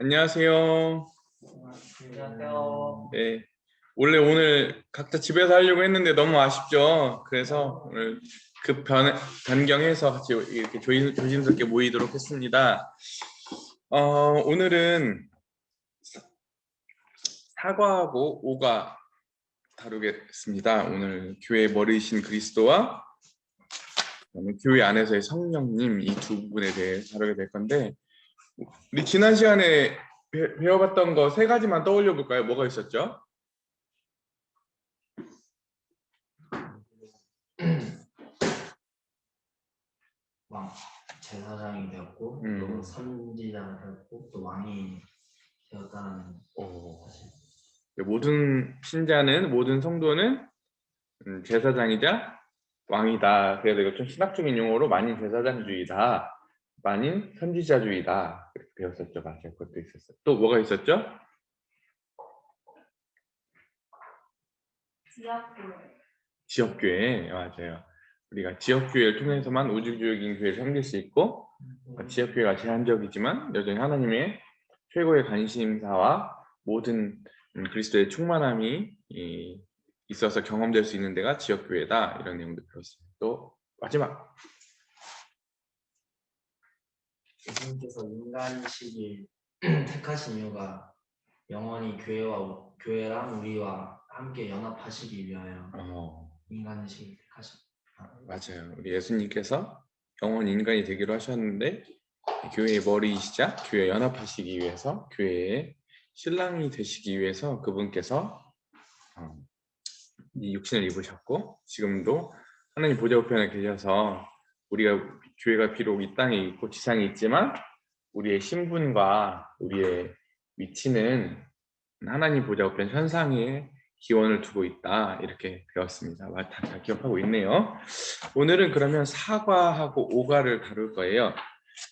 안녕하세요. 안녕하세요. 네. 원래 오늘 각자 집에서 하려고 했는데 너무 아쉽죠. 그래서 오늘 변경해서 같이 이렇게 조심스럽게 모이도록 했습니다. 오늘은 사과하고 오가 다루겠습니다. 오늘 교회 머리이신 그리스도와 교회 안에서의 성령님 이 두 분에 대해 다루게 될 건데, 우리 지난 시간에 배워봤던 거 세 가지만 떠올려 볼까요? 뭐가 있었죠? 왕 제사장이 되었고 또 선지자가 되었고 또 왕이 되었다는 사실. 모든 신자는, 모든 성도는 제사장이자 왕이다. 그래서 이거 좀 신학적인 용어로 만인 제사장주의다, 만인 선지자주의다 이렇게 배웠었죠. 맞아요. 그것도 있었어요. 또 뭐가 있었죠? 지역교회. 맞아요. 우리가 지역교회를 통해서만 우주적인 교회를 섬길 수 있고, 지역교회가 제한적이지만 여전히 하나님의 최고의 관심사와 모든 그리스도의 충만함이 있어서 경험될 수 있는 데가 지역교회다. 이런 내용도 배웠습니다. 또 마지막, 예수님께서 인간식을 택하신 이유가 영원히 교회랑 우리와 함께 연합하시기 위하여 인간식을 택하신. 맞아요. 우리 예수님께서 영원 인간이 되기로 하셨는데, 교회의 머리이시자 교회 연합하시기 위해서, 교회의 신랑이 되시기 위해서 그분께서 이 육신을 입으셨고, 지금도 하나님 보좌 우편에 계셔서 우리가, 교회가 비록 이 땅에 있고 지상에 있지만 우리의 신분과 우리의 위치는 하나님 보좌 우편 현상에 기원을 두고 있다. 이렇게 배웠습니다. 다 잘 기억하고 있네요. 오늘은 그러면 사과하고 오가를 다룰 거예요.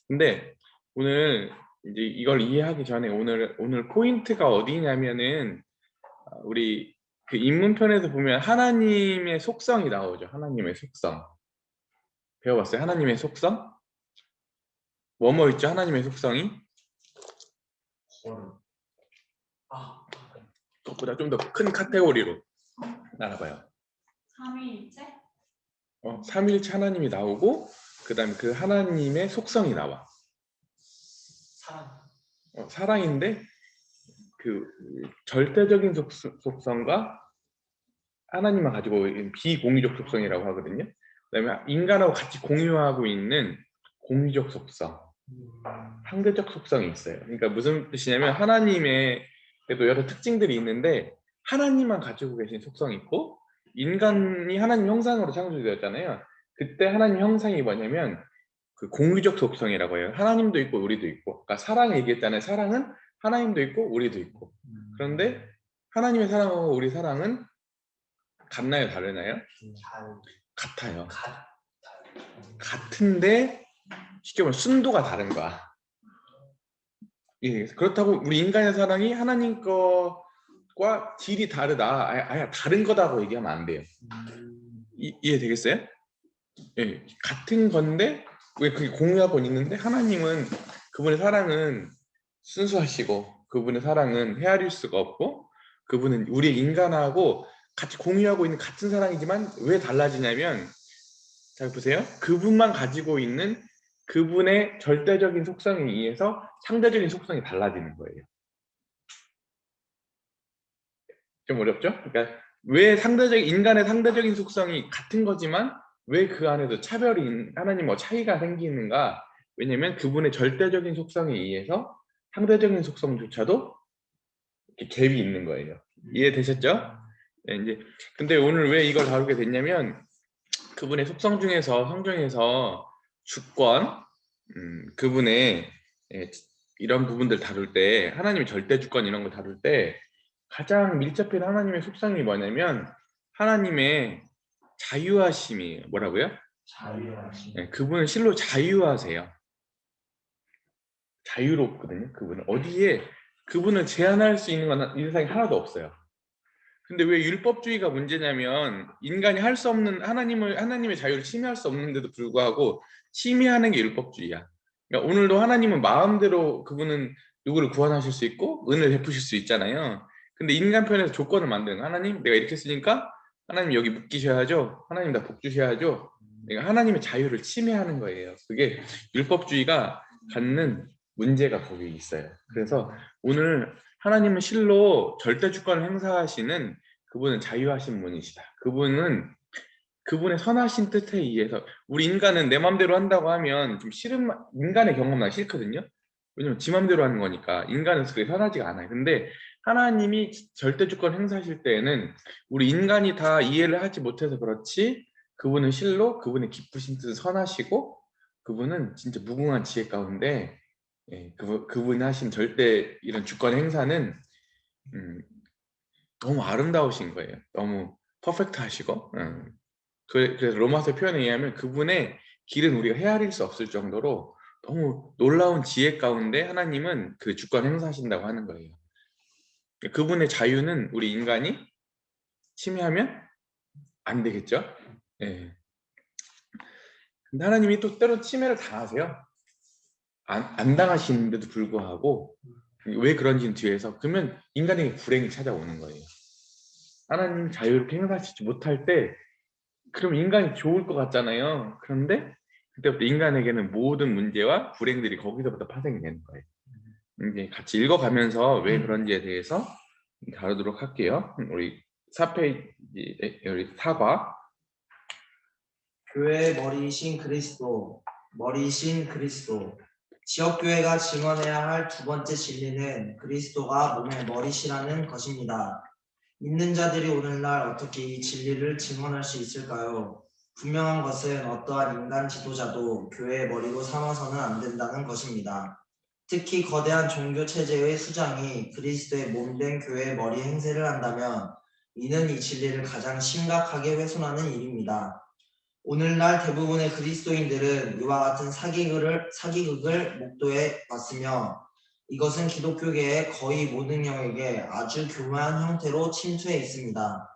근데 오늘 이제 이걸 이해하기 전에 오늘 포인트가 어디냐면은, 우리 그 입문편에서 보면 하나님의 속성이 나오죠. 하나님의 속성. 배워봤어요? 하나님의 속성? 뭐뭐 있죠? 하나님의 속성이? 그것보다 좀 더 큰 카테고리로 알아봐요. 삼위일체? 삼위일체 하나님이 나오고, 그 다음에 그 하나님의 속성이 나와. 사랑. 사랑인데 그 절대적인 속성과 하나님만 가지고 있는 비공유적 속성이라고 하거든요. 그다음에 인간하고 같이 공유하고 있는 공유적 속성, 상대적 속성이 있어요. 그러니까 무슨 뜻이냐면, 하나님에도 여러 특징들이 있는데 하나님만 가지고 계신 속성이 있고, 인간이 하나님 형상으로 창조되었잖아요. 그때 하나님 형상이 뭐냐면 그 공유적 속성이라고 해요. 하나님도 있고 우리도 있고. 그러니까 사랑 얘기했잖아요. 사랑은 하나님도 있고 우리도 있고. 그런데 하나님의 사랑하고 우리 사랑은 같나요, 다르나요? 같아요. 같은데 쉽게 말하면 순도가 다른 거야. 예, 그렇다고 우리 인간의 사랑이 하나님 것과 질이 다르다, 아예 다른 거다고 얘기하면 안 돼요. 이해되겠어요? 예, 같은 건데 왜 그게 공유하고 있는데, 하나님은, 그분의 사랑은 순수하시고 그분의 사랑은 헤아릴 수가 없고, 그분은 우리 인간하고 같이 공유하고 있는 같은 사랑이지만 왜 달라지냐면, 잘 보세요. 그분만 가지고 있는 그분의 절대적인 속성에 의해서 상대적인 속성이 달라지는 거예요. 좀 어렵죠? 그러니까 왜 인간의 상대적인 속성이 같은 거지만 왜 그 안에도 하나님 차이가 생기는가? 왜냐면 그분의 절대적인 속성에 의해서 상대적인 속성조차도 이렇게 갭이 있는 거예요. 이해되셨죠? 네, 이제 근데 오늘 왜 이걸 다루게 됐냐면, 그분의 속성 중에서 성경에서 주권, 그분의 이런 부분들 다룰 때, 하나님의 절대 주권 이런 거 다룰 때 가장 밀접한 하나님의 속성이 뭐냐면 하나님의 자유하심이에요. 뭐라고요? 자유하심. 네, 그분은 실로 자유하세요. 자유롭거든요. 그분은 어디에 그분을 제한할 수 있는 건 이 세상에 하나도 없어요. 근데 왜 율법주의가 문제냐면, 인간이 할 수 없는 하나님의 자유를 침해할 수 없는데도 불구하고 침해하는 게 율법주의야. 그러니까 오늘도 하나님은 마음대로, 그분은 누구를 구원하실 수 있고 은혜를 베푸실 수 있잖아요. 근데 인간 편에서 조건을 만드는 거예요. 하나님, 내가 이렇게 했으니까 하나님 여기 묶이셔야죠. 하나님 나 복 주셔야죠. 내가 하나님의 자유를 침해하는 거예요. 그게 율법주의가 갖는 문제가 거기 있어요. 그래서 오늘 하나님은 실로 절대 주권을 행사하시는 그분은 자유하신 분이시다. 그분은 그분의 선하신 뜻에 의해서 우리 인간은 내 맘대로 한다고 하면 좀 싫은 인간의 경험은 나 싫거든요. 왜냐면 지 맘대로 하는 거니까 인간은 그게 선하지가 않아요. 근데 하나님이 절대 주권 행사하실 때에는 우리 인간이 다 이해를 하지 못해서 그렇지 그분은 실로 그분의 기쁘신 뜻을 선하시고 그분은 진짜 무궁한 지혜 가운데 그분이 하신 절대 이런 주권 행사는 음, 너무 아름다우신 거예요. 너무 퍼펙트 하시고 그래서 로마서 표현에 의하면 그분의 길은 우리가 헤아릴 수 없을 정도로 너무 놀라운 지혜 가운데 하나님은 그 주권 행사하신다고 하는 거예요. 그분의 자유는 우리 인간이 침해하면 안 되겠죠? 예. 근데 하나님이 또 때로 침해를 당하세요. 안 당하시는데도 불구하고 왜 그런지는 뒤에서 그러면 인간에게 불행이 찾아오는 거예요. 하나님 자유롭게 행사하시지 못할 때 그럼 인간이 좋을 것 같잖아요. 그런데 그때부터 인간에게는 모든 문제와 불행들이 거기서부터 파생이 되는 거예요. 이제 같이 읽어가면서 왜 그런지에 대해서 다루도록 할게요. 우리 4페이지, 우리 4과 교회의 머리이신 그리스도, 머리이신 그리스도. 지역교회가 증언해야 할 두 번째 진리는 그리스도가 몸의 머리시라는 것입니다. 믿는 자들이 오늘날 어떻게 이 진리를 증언할 수 있을까요? 분명한 것은 어떠한 인간 지도자도 교회의 머리로 삼아서는 안 된다는 것입니다. 특히 거대한 종교 체제의 수장이 그리스도의 몸된 교회의 머리 행세를 한다면 이는 이 진리를 가장 심각하게 훼손하는 일입니다. 오늘날 대부분의 그리스도인들은 이와 같은 사기극을 목도해 왔으며 이것은 기독교계의 거의 모든 영역에 아주 교묘한 형태로 침투해 있습니다.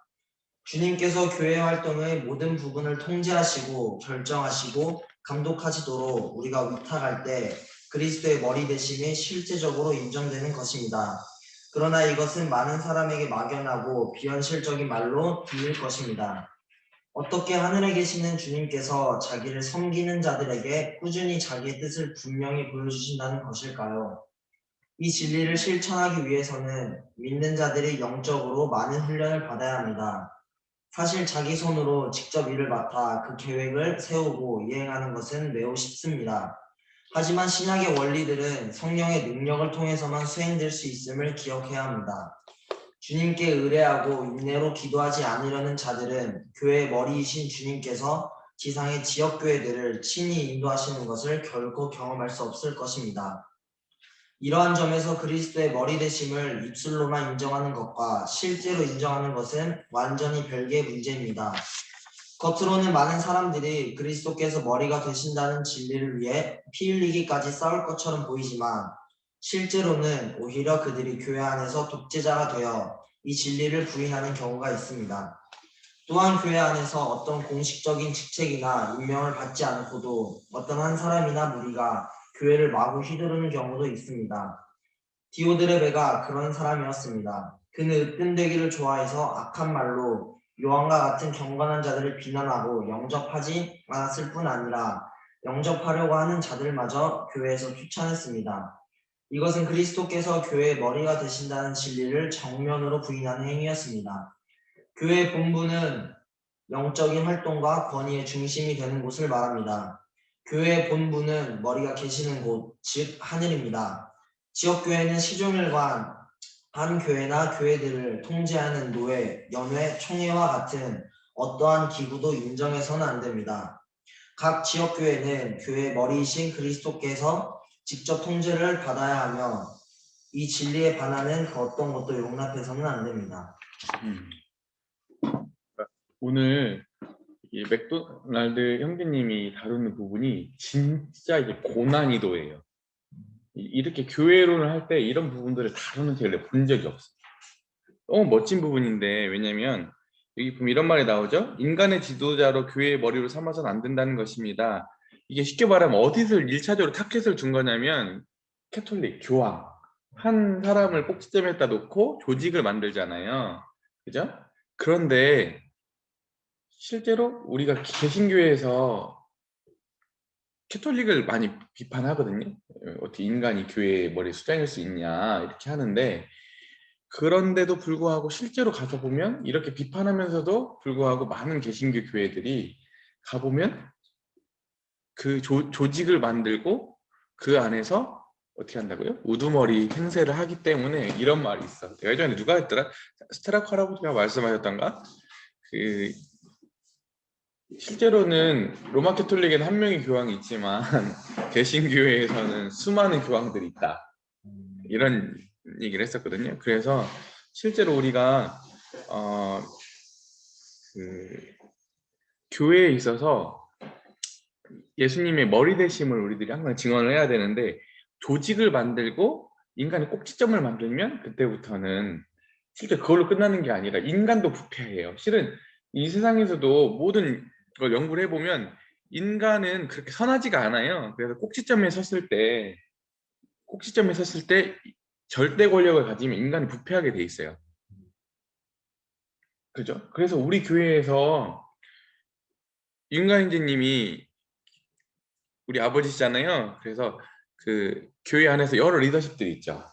주님께서 교회 활동의 모든 부분을 통제하시고 결정하시고 감독하시도록 우리가 위탁할 때 그리스도의 머리 되심이 실제적으로 인정되는 것입니다. 그러나 이것은 많은 사람에게 막연하고 비현실적인 말로 들릴 것입니다. 어떻게 하늘에 계시는 주님께서 자기를 섬기는 자들에게 꾸준히 자기의 뜻을 분명히 보여주신다는 것일까요? 이 진리를 실천하기 위해서는 믿는 자들이 영적으로 많은 훈련을 받아야 합니다. 사실 자기 손으로 직접 일을 맡아 그 계획을 세우고 이행하는 것은 매우 쉽습니다. 하지만 신약의 원리들은 성령의 능력을 통해서만 수행될 수 있음을 기억해야 합니다. 주님께 의뢰하고 인내로 기도하지 않으려는 자들은 교회의 머리이신 주님께서 지상의 지역교회들을 친히 인도하시는 것을 결코 경험할 수 없을 것입니다. 이러한 점에서 그리스도의 머리 되심을 입술로만 인정하는 것과 실제로 인정하는 것은 완전히 별개의 문제입니다. 겉으로는 많은 사람들이 그리스도께서 머리가 되신다는 진리를 위해 피 흘리기까지 싸울 것처럼 보이지만 실제로는 오히려 그들이 교회 안에서 독재자가 되어 이 진리를 부인하는 경우가 있습니다. 또한 교회 안에서 어떤 공식적인 직책이나 임명을 받지 않고도 어떤 한 사람이나 무리가 교회를 마구 휘두르는 경우도 있습니다. 디오드레베가 그런 사람이었습니다. 그는 으뜸되기를 좋아해서 악한 말로 요한과 같은 경건한 자들을 비난하고 영접하지 않았을 뿐 아니라 영접하려고 하는 자들마저 교회에서 추천했습니다. 이것은 그리스도께서 교회의 머리가 되신다는 진리를 정면으로 부인하는 행위였습니다. 교회의 본부는 영적인 활동과 권위의 중심이 되는 곳을 말합니다. 교회의 본부는 머리가 계시는 곳, 즉 하늘입니다. 지역교회는 시종일관 한 교회나 교회들을 통제하는 노회, 연회, 총회와 같은 어떠한 기구도 인정해서는 안 됩니다. 각 지역교회는 교회의 머리이신 그리스도께서 직접 통제를 받아야 하며 이 진리에 반하는 그 어떤 것도 용납해서는 안 됩니다. 오늘 이 맥도날드 형제님이 다루는 부분이 진짜 이게 고난이도예요. 이렇게 교회론을 할 때 이런 부분들을 다루는 책을 본 적이 없어요. 너무 멋진 부분인데 왜냐면 여기 보면 이런 말이 나오죠. 인간의 지도자로 교회의 머리로 삼아서는 안 된다는 것입니다. 이게 쉽게 말하면 어디서 1차적으로 타켓을 준 거냐면 캐톨릭, 교황. 한 사람을 꼭지점에다 놓고 조직을 만들잖아요. 그죠? 그런데 실제로 우리가 개신교회에서 캐톨릭을 많이 비판하거든요. 어떻게 인간이 교회의 머리 수장일 수 있냐 이렇게 하는데, 그런데도 불구하고 실제로 가서 보면 이렇게 비판하면서도 불구하고 많은 개신교 교회들이 가보면 그 조직을 만들고 그 안에서 어떻게 한다고요? 우두머리 행세를 하기 때문에 이런 말이 있어. 내가 예전에 누가 했더라? 스트라크 할아버지가 말씀하셨던가? 그 실제로는 로마 캐톨릭에는 한 명의 교황이 있지만 개신교회에서는 수많은 교황들이 있다. 이런 얘기를 했었거든요. 그래서 실제로 우리가 그 교회에 있어서 예수님의 머리 되심을 우리들이 항상 증언을 해야 되는데, 조직을 만들고 인간의 꼭지점을 만들면 그때부터는 실제 그걸로 끝나는 게 아니라 인간도 부패해요. 실은 이 세상에서도 모든 걸 연구를 해보면 인간은 그렇게 선하지가 않아요. 그래서 꼭지점에 섰을 때 절대 권력을 가지면 인간이 부패하게 돼 있어요. 그죠? 그래서 우리 교회에서 윤가인재님이 우리 아버지시잖아요. 그래서 그 교회 안에서 여러 리더십들이 있죠.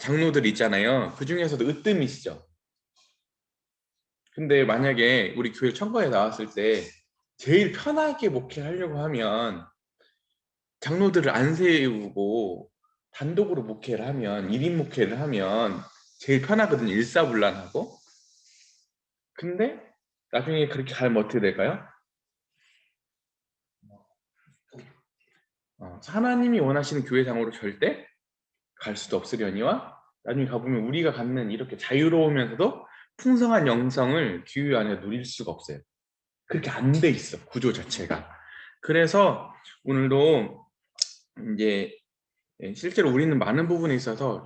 장로들이 있잖아요. 그 중에서도 으뜸이시죠. 근데 만약에 우리 교회 청과에 나왔을 때 제일 편하게 목회하려고 하면 장로들을 안 세우고 단독으로 목회를 하면, 1인 목회를 하면 제일 편하거든요. 일사불란하고. 근데 나중에 그렇게 가면 어떻게 될까요? 하나님이 원하시는 교회장으로 절대 갈 수도 없으려니와, 나중에 가보면 우리가 갖는 이렇게 자유로우면서도 풍성한 영성을 교회 안에 누릴 수가 없어요. 그렇게 안 돼 있어, 구조 자체가. 그래서 오늘도 이제 실제로 우리는 많은 부분에 있어서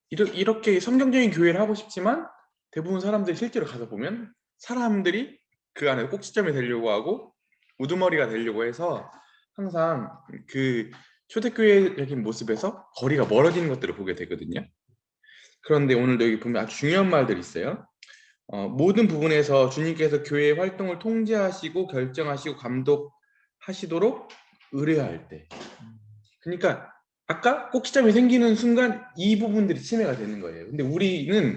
이렇게 성경적인 교회를 하고 싶지만, 대부분 사람들이 실제로 가서 보면 사람들이 그 안에 꼭지점이 되려고 하고 우두머리가 되려고 해서 항상 그 초대교회적인 모습에서 거리가 멀어지는 것들을 보게 되거든요. 그런데 오늘도 여기 보면 아주 중요한 말들이 있어요. 모든 부분에서 주님께서 교회의 활동을 통제하시고 결정하시고 감독하시도록 의뢰할 때. 그러니까 아까 꼭지점이 생기는 순간 이 부분들이 침해가 되는 거예요. 근데 우리는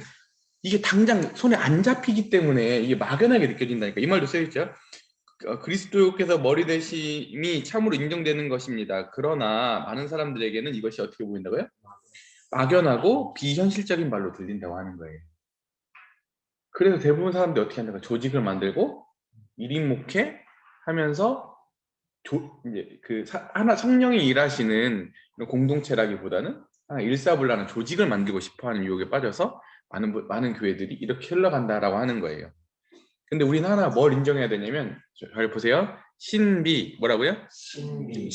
이게 당장 손에 안 잡히기 때문에 이게 막연하게 느껴진다니까. 이 말도 써있죠. 그리스도께서 머리 되심이 참으로 인정되는 것입니다. 그러나 많은 사람들에게는 이것이 어떻게 보인다고요? 막연하고 비현실적인 말로 들린다고 하는 거예요. 그래서 대부분 사람들이 어떻게 한다고, 조직을 만들고 1인 목회 하면서 이제 하나 성령이 일하시는 공동체라기보다는 하나 일사불란한 조직을 만들고 싶어하는 유혹에 빠져서 많은 교회들이 이렇게 흘러간다라고 하는 거예요. 근데 우리는 하나 뭘 인정해야 되냐면, 잘 보세요. 신비, 뭐라고요? 신비.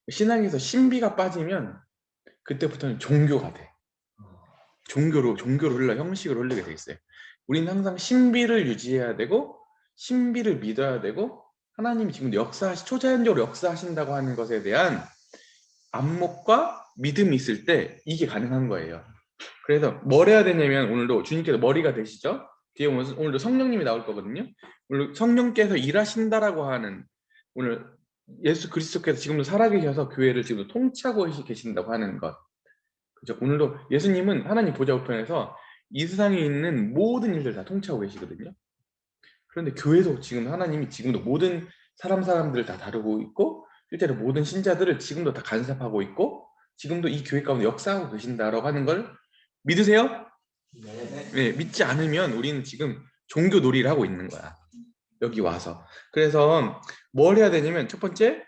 신앙에서 신비가 빠지면 그때부터는 종교가 돼. 종교로 흘러, 형식으로 흘리게 돼 있어요. 우리는 항상 신비를 유지해야 되고 신비를 믿어야 되고, 하나님이 지금 초자연적으로 역사하신다고 하는 것에 대한 안목과 믿음이 있을 때 이게 가능한 거예요. 그래서 뭘 해야 되냐면, 오늘도 주님께서 머리가 되시죠? 뒤에 보면 오늘도 성령님이 나올 거거든요. 오늘 성령께서 일하신다라고 하는, 오늘 예수 그리스도께서 지금도 살아계셔서 교회를 지금 통치하고 계신다고 하는 것. 그죠? 오늘도 예수님은 하나님 보좌 우편에서 이 세상에 있는 모든 일들 다 통치하고 계시거든요. 그런데 교회도 지금 하나님이 지금도 모든 사람들을 다 다루고 있고, 실제로 모든 신자들을 지금도 다 간섭하고 있고, 지금도 이 교회 가운데 역사하고 계신다라고 하는 걸 믿으세요? 네, 믿지 않으면 우리는 지금 종교 놀이를 하고 있는 거야, 여기 와서. 그래서 뭘 해야 되냐면, 첫 번째,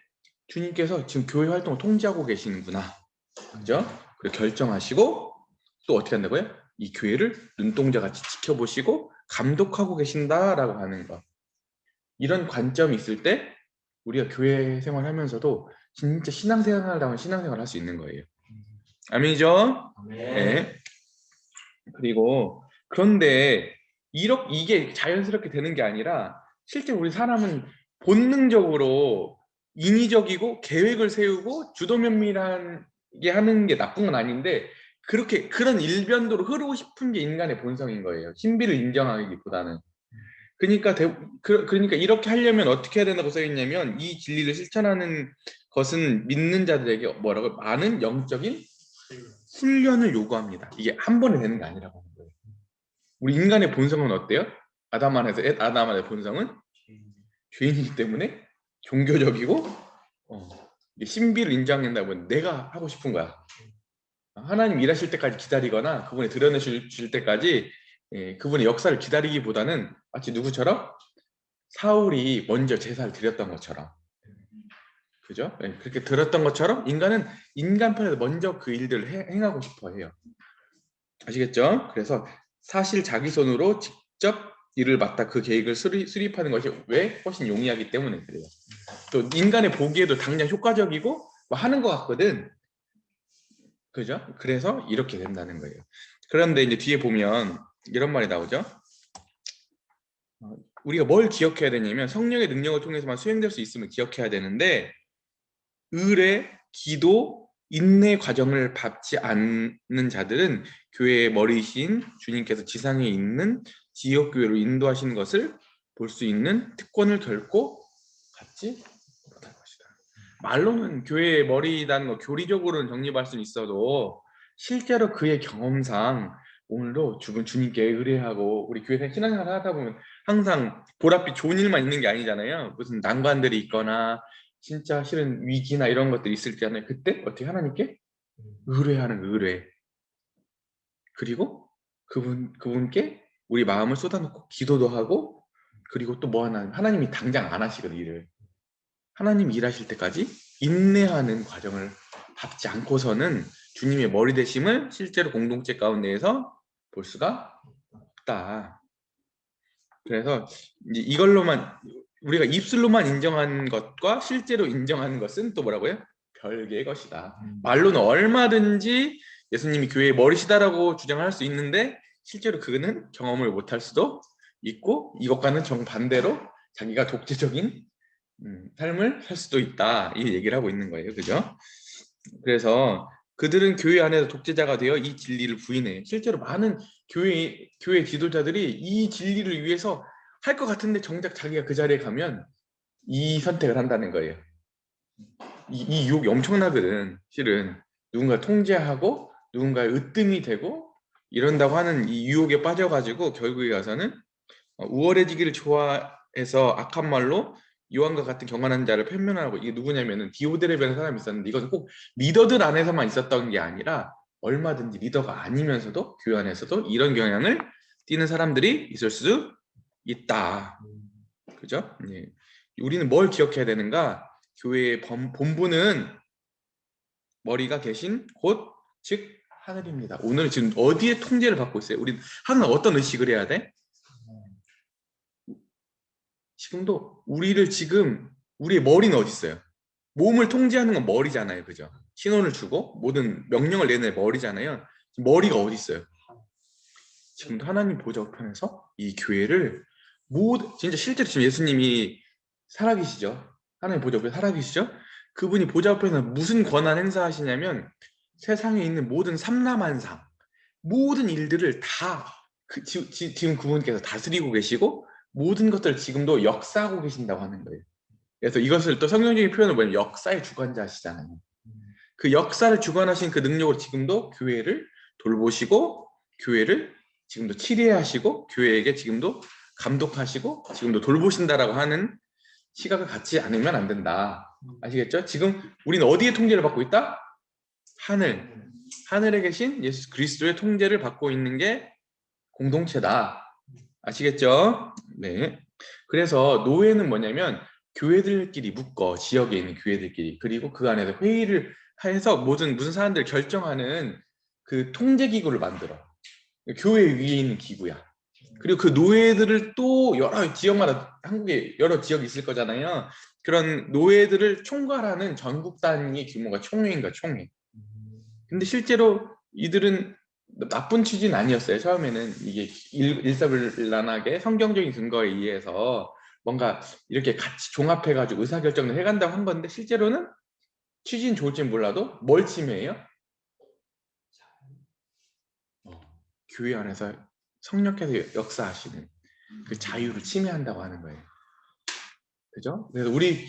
주님께서 지금 교회 활동을 통제하고 계시는구나, 그죠? 그리고 결정하시고, 또 어떻게 한다고요? 이 교회를 눈동자같이 지켜보시고 감독하고 계신다라고 하는 것. 이런 관점이 있을 때 우리가 교회 생활하면서도 진짜 신앙생활다운 신앙생활을 할 수 있는 거예요. 아멘이죠? 네. 그리고 그런데 이게 자연스럽게 되는 게 아니라, 실제 우리 사람은 본능적으로 인위적이고 계획을 세우고 주도면밀한 하는 게 나쁜 건 아닌데 그렇게 그런 일변도로 흐르고 싶은 게 인간의 본성인 거예요. 신비를 인정하기보다는. 그러니까 이렇게 하려면 어떻게 해야 된다고 써 있냐면 이 진리를 실천하는 것은 믿는 자들에게 뭐라고 많은 영적인 훈련을 요구합니다. 이게 한 번에 되는 게 아니라고 하는 거예요. 우리 인간의 본성은 어때요? 아담 안의 본성은 죄인이기 때문에 종교적이고 이게 신비를 인정한다면 내가 하고 싶은 거야. 하나님 일하실 때까지 기다리거나 그분이 드러내실 때까지 그분의 역사를 기다리기보다는 마치 누구처럼 사울이 먼저 제사를 드렸던 것처럼, 그죠? 그렇게 들었던 것처럼 인간은 인간 편에서 먼저 그 일들을 행하고 싶어 해요. 아시겠죠? 그래서 사실 자기 손으로 직접 일을 맡아 그 계획을 수립하는 것이 왜 훨씬 용이하기 때문에 그래요. 또 인간의 보기에도 당장 효과적이고 뭐 하는 것 같거든. 그죠? 그래서 이렇게 된다는 거예요. 그런데 이제 뒤에 보면 이런 말이 나오죠. 우리가 뭘 기억해야 되냐면 성령의 능력을 통해서만 수행될 수 있음을 기억해야 되는데 의뢰, 기도, 인내 과정을 밟지 않는 자들은 교회의 머리이신 주님께서 지상에 있는 지역교회로 인도하시는 것을 볼 수 있는 특권을 결코 갖지 못할 것이다. 말로는 교회의 머리라는 거 교리적으로는 정립할 수는 있어도 실제로 그의 경험상 오늘도 주님께 의뢰하고 우리 교회 신앙생활 하다 보면 항상 보랏빛 좋은 일만 있는 게 아니잖아요. 무슨 난관들이 있거나 진짜 실은 위기나 이런 것들이 있을 때는 그때 어떻게 하나님께 의뢰하는 의뢰. 그리고 그분께 우리 마음을 쏟아놓고 기도도 하고 그리고 또 뭐 하나님이 당장 안 하시거든 일을. 하나님이 일하실 때까지 인내하는 과정을 밟지 않고서는 주님의 머리 되심을 실제로 공동체 가운데에서 볼 수가 없다. 그래서 이제 이걸로만 우리가 입술로만 인정하는 것과 실제로 인정하는 것은 또 뭐라고요? 별개의 것이다. 말로는 얼마든지 예수님이 교회의 머리시다라고 주장할 수 있는데 실제로 그는 경험을 못할 수도 있고 이것과는 정반대로 자기가 독재적인 삶을 살 수도 있다. 이 얘기를 하고 있는 거예요. 그죠? 그래서 그들은 교회 안에서 독재자가 되어 이 진리를 부인해. 실제로 많은 교회 지도자들이 이 진리를 위해서 할 것 같은데 정작 자기가 그 자리에 가면 이 선택을 한다는 거예요. 이 유혹이 엄청나거든. 실은 누군가 통제하고 누군가의 으뜸이 되고 이런다고 하는 이 유혹에 빠져가지고 결국에 가서는 우월해지기를 좋아해서 악한 말로 요한과 같은 경건한 자를 편면하고 이게 누구냐면은 디오드레베라는 사람이 있었는데 이것은 꼭 리더들 안에서만 있었던 게 아니라 얼마든지 리더가 아니면서도 교회 안에서도 이런 경향을 띠는 사람들이 있을 수 있다. 그죠? 예. 우리는 뭘 기억해야 되는가? 교회의 본부는 머리가 계신 곳, 즉 하늘입니다. 오늘 지금 어디에 통제를 받고 있어요? 우리는 하늘 어떤 의식을 해야 돼? 지금도 우리의 머리는 어디 있어요? 몸을 통제하는 건 머리잖아요, 그죠? 신호를 주고 모든 명령을 내는 머리잖아요. 머리가 어디 있어요? 지금도 하나님 보좌 우편에서 이 교회를 진짜 실제로 지금 예수님이 살아계시죠? 하나님 보좌 우편에 살아계시죠? 그분이 보좌 우편에서 무슨 권한 행사하시냐면 세상에 있는 모든 삼라만상 모든 일들을 다 지금 그분께서 다스리고 계시고 모든 것들을 지금도 역사하고 계신다고 하는 거예요. 그래서 이것을 또 성경적인 표현을 보면 역사의 주관자시잖아요. 그 역사를 주관하신 그 능력으로 지금도 교회를 돌보시고 교회를 지금도 치료하시고 교회에게 지금도 감독하시고 지금도 돌보신다라고 하는 시각을 갖지 않으면 안 된다. 아시겠죠? 지금 우리는 어디에 통제를 받고 있다? 하늘에 계신 예수 그리스도의 통제를 받고 있는 게 공동체다. 아시겠죠? 네. 그래서 노예는 뭐냐면 교회들끼리 묶어 지역에 있는 교회들끼리 그리고 그 안에서 회의를 해서 무슨 사람들을 결정하는 그 통제 기구를 만들어. 교회 위에 있는 기구야. 그리고 그 노예들을 또 여러 지역마다 한국에 여러 지역이 있을 거잖아요. 그런 노예들을 총괄하는 전국 단위 규모가 총회인가 총회. 근데 실제로 이들은 나쁜 취지는 아니었어요. 처음에는 이게 일사불란하게 성경적인 근거에 의해서 뭔가 이렇게 같이 종합해가지고 의사결정을 해간다고 한 건데 실제로는 취지는 좋을지 몰라도 뭘 침해해요? 교회 안에서 성령께서 역사하시는 그 자유를 침해한다고 하는 거예요. 그죠? 그래서 우리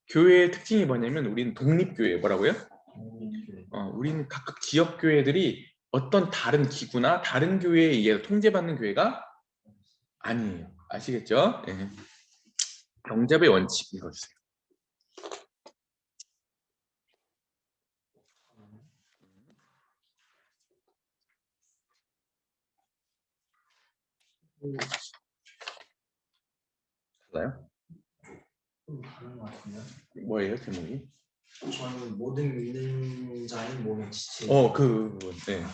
교회의 특징이 뭐냐면 우리는 독립교회예요. 뭐라고요? 우리는 각각 지역 교회들이 어떤 다른 기구나 다른 교회에 의해서 통제받는 교회가 아니에요. 아시겠죠? 예. 영접의 원칙 이거였어요. 맞아요? 좀 다른 것 같은데. 뭐예요 제목이? 저는 모든 믿는 자인 몸의 지체. 네.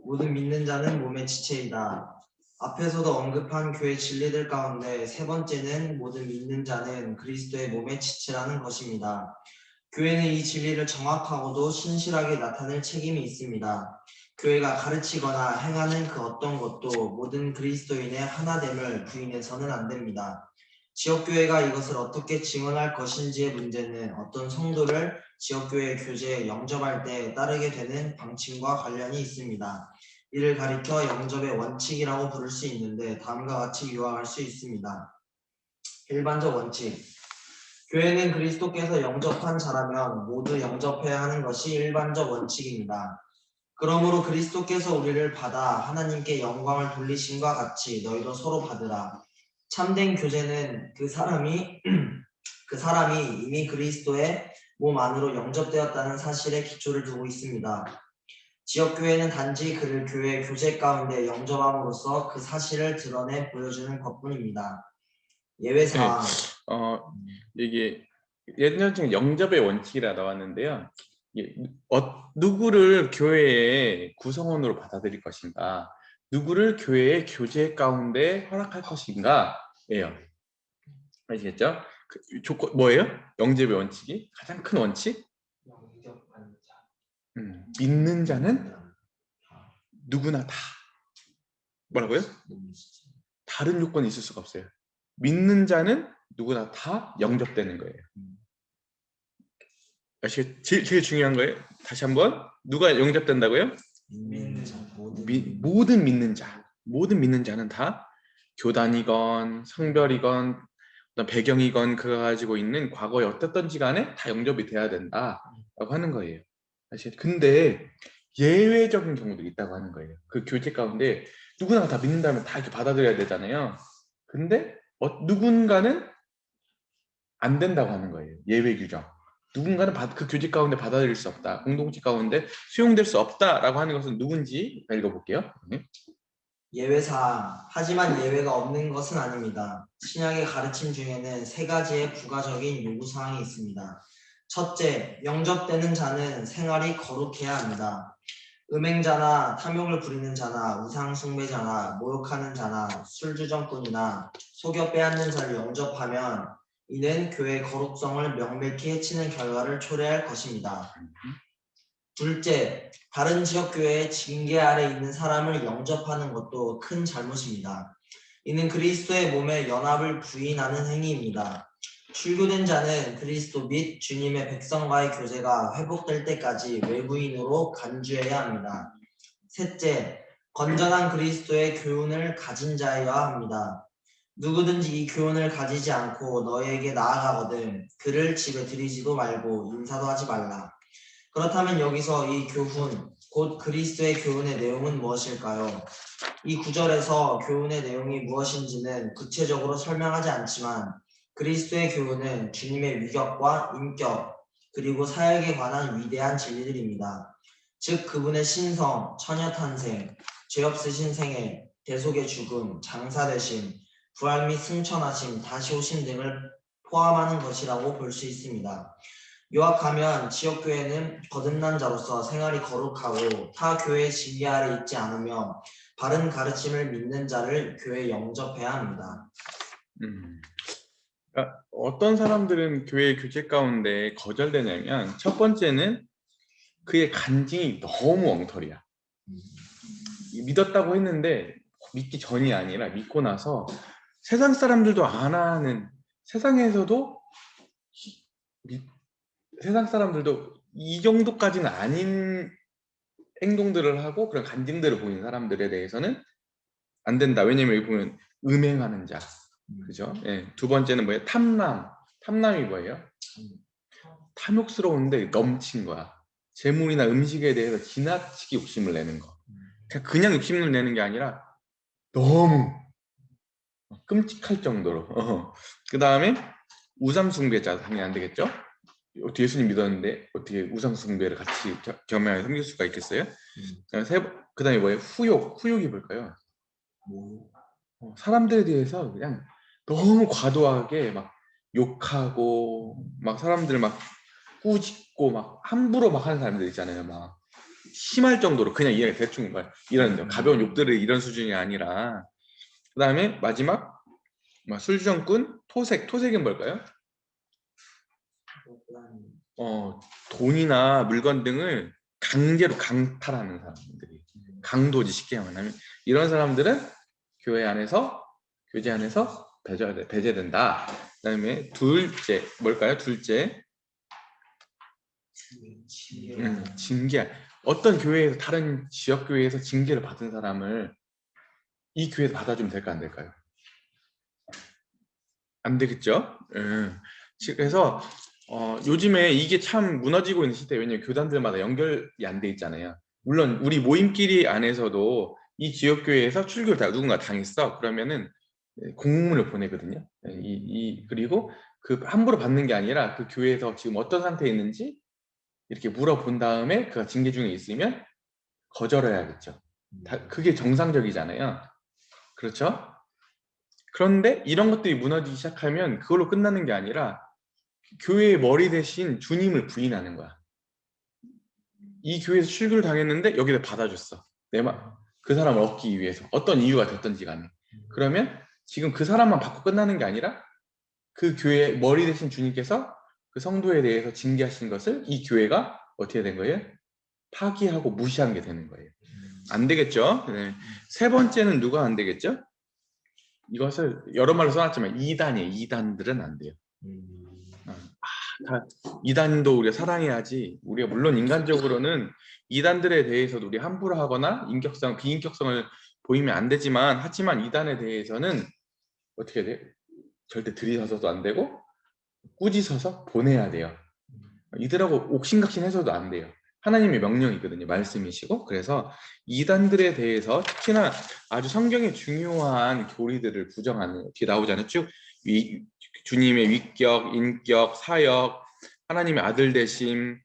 모든 믿는 자는 몸의 지체이다. 앞에서도 언급한 교회 진리들 가운데 세 번째는 모든 믿는 자는 그리스도의 몸의 지체라는 것입니다. 교회는 이 진리를 정확하고도 신실하게 나타낼 책임이 있습니다. 교회가 가르치거나 행하는 그 어떤 것도 모든 그리스도인의 하나됨을 부인해서는 안 됩니다. 지역교회가 이것을 어떻게 증언할 것인지의 문제는 어떤 성도를 지역교회 교제에 영접할 때 따르게 되는 방침과 관련이 있습니다. 이를 가리켜 영접의 원칙이라고 부를 수 있는데 다음과 같이 요약할 수 있습니다. 일반적 원칙. 교회는 그리스도께서 영접한 자라면 모두 영접해야 하는 것이 일반적 원칙입니다. 그러므로 그리스도께서 우리를 받아 하나님께 영광을 돌리심과 같이 너희도 서로 받으라. 참된 교제는 그 사람이 이미 그리스도의 몸 안으로 영접되었다는 사실에 기초를 두고 있습니다. 지역교회는 단지 그를 교회 교제 가운데 영접함으로써 그 사실을 드러내 보여주는 것뿐입니다. 예외사항. 이게 예전에 영접의 원칙이라 나왔는데요. 누구를 교회의 구성원으로 받아들일 것인가, 누구를 교회의 교제 가운데 허락할 것인가예요. 아시겠죠? 그 조건 뭐예요? 영접의 원칙이 가장 큰 원칙? 믿는 자는 누구나 다 뭐라고요? 다른 요건이 있을 수가 없어요. 믿는 자는 누구나 다 영접되는 거예요. 제일 중요한 거예요. 다시 한번 누가 영접된다고요? 모든 믿는 자, 모든 믿는 자는 다 교단이건 성별이건 어떤 배경이건 그가 가지고 있는 과거에 어떻든지 간에 다 영접이 돼야 된다라고 하는 거예요. 사실 근데 예외적인 경우도 있다고 하는 거예요. 그 교제 가운데 누구나 다 믿는다면 다 이렇게 받아들여야 되잖아요. 근데 누군가는 안 된다고 하는 거예요. 예외 규정. 누군가는 그 교직 가운데 받아들일 수 없다. 공동체 가운데 수용될 수 없다라고 하는 것은 누군지 읽어볼게요. 예외사항. 하지만 예외가 없는 것은 아닙니다. 신약의 가르침 중에는 세 가지의 부가적인 요구사항이 있습니다. 첫째, 영접되는 자는 생활이 거룩해야 합니다. 음행자나 탐욕을 부리는 자나 우상숭배자나 모욕하는 자나 술주정꾼이나 속여 빼앗는 자를 영접하면 이는 교회의 거룩성을 명백히 해치는 결과를 초래할 것입니다. 둘째, 다른 지역교회의 징계 아래 있는 사람을 영접하는 것도 큰 잘못입니다. 이는 그리스도의 몸의 연합을 부인하는 행위입니다. 출교된 자는 그리스도 및 주님의 백성과의 교제가 회복될 때까지 외부인으로 간주해야 합니다. 셋째, 건전한 그리스도의 교훈을 가진 자여야 합니다. 누구든지 이 교훈을 가지지 않고 너희에게 나아가거든 그를 집에 들이지도 말고 인사도 하지 말라. 그렇다면 여기서 이 교훈, 곧 그리스도의 교훈의 내용은 무엇일까요? 이 구절에서 교훈의 내용이 무엇인지는 구체적으로 설명하지 않지만 그리스도의 교훈은 주님의 위격과 인격, 그리고 사역에 관한 위대한 진리들입니다. 즉 그분의 신성, 처녀탄생, 죄 없으신 생애, 대속의 죽음, 장사되심, 부활 및 승천하심, 다시 오심 등을 포함하는 것이라고 볼 수 있습니다. 요약하면 지역교회는 거듭난 자로서 생활이 거룩하고 타 교회의 징계 아래 있지 않으며 바른 가르침을 믿는 자를 교회에 영접해야 합니다. 그러니까 어떤 사람들은 교회 교제 가운데 거절되냐면 첫 번째는 그의 간증이 너무 엉터리야. 믿었다고 했는데 믿기 전이 아니라 믿고 나서 세상 사람들도 안 하는, 세상에서도 세상 사람들도 이 정도까지는 아닌 행동들을 하고 그런 간증들을 보이는 사람들에 대해서는 안 된다. 왜냐면 여기 보면 음행하는 자, 그죠? 예. 두 번째는 뭐예요? 탐남. 탐남이 뭐예요? 탐욕스러운데 넘친 거야. 재물이나 음식에 대해서 지나치게 욕심을 내는 거. 그냥 욕심을 내는 게 아니라 너무 끔찍할 정도로. 그 다음에 우상숭배자 당연히 안 되겠죠? 어떻게 예수님 믿었는데 어떻게 우상숭배를 같이 겸하여 섬길 수가 있겠어요? 그 다음에 뭐예요? 후욕이 뭘까요? 사람들에 대해서 그냥 너무 과도하게 막 욕하고 막 사람들 막 꾸짖고 막 함부로 막 하는 사람들 있잖아요. 막 심할 정도로 그냥 대충 막 이런 가벼운 욕들이 이런 수준이 아니라 그 다음에 마지막 술주정꾼, 토색은 뭘까요? 돈이나 물건 등을 강제로 강탈하는 사람들이 강도지 쉽게 말하면 이런 사람들은 교제 안에서 배제된다. 그다음에 둘째 뭘까요? 둘째 징계. 어떤 교회에서 다른 지역 교회에서 징계를 받은 사람을 이 교회에서 받아주면 될까 안 될까요? 안 되겠죠. 그래서 요즘에 이게 참 무너지고 있는 시대. 왜냐면 교단들마다 연결이 안 돼 있잖아요. 물론 우리 모임끼리 안에서도 이 지역 교회에서 출교를 누군가 당했어. 그러면은 공문을 보내거든요. 그리고 그 함부로 받는 게 아니라 그 교회에서 지금 어떤 상태에 있는지 이렇게 물어본 다음에 그 징계 중에 있으면 거절해야겠죠. 그게 정상적이잖아요. 그렇죠? 그런데 이런 것들이 무너지기 시작하면 그걸로 끝나는 게 아니라 교회의 머리 대신 주님을 부인하는 거야. 이 교회에서 출교를 당했는데 여기다 받아줬어. 그 사람을 얻기 위해서 어떤 이유가 됐던지 간에. 그러면 지금 그 사람만 받고 끝나는 게 아니라 그 교회의 머리 대신 주님께서 그 성도에 대해서 징계하신 것을 이 교회가 어떻게 된 거예요? 파기하고 무시한 게 되는 거예요. 안 되겠죠? 네. 세 번째는 누가 안 되겠죠? 이것을 여러 말로 써놨지만 이단들은 안 돼요. 이단도 우리가 사랑해야지. 우리가 물론 인간적으로는 이단들에 대해서도 우리 함부로 하거나 비인격성을 보이면 안 되지만 하지만 이단에 대해서는 어떻게 돼? 절대 들이서서도 안 되고 꾸짖어서 보내야 돼요. 이들하고 옥신각신해서도 안 돼요. 하나님의 명령이거든요. 말씀이시고. 그래서 이단들에 대해서 특히나 아주 성경의 중요한 교리들을 부정하는 뒤에 나오잖아요. 쭉 주님의 위격, 인격, 사역, 하나님의 아들 되심,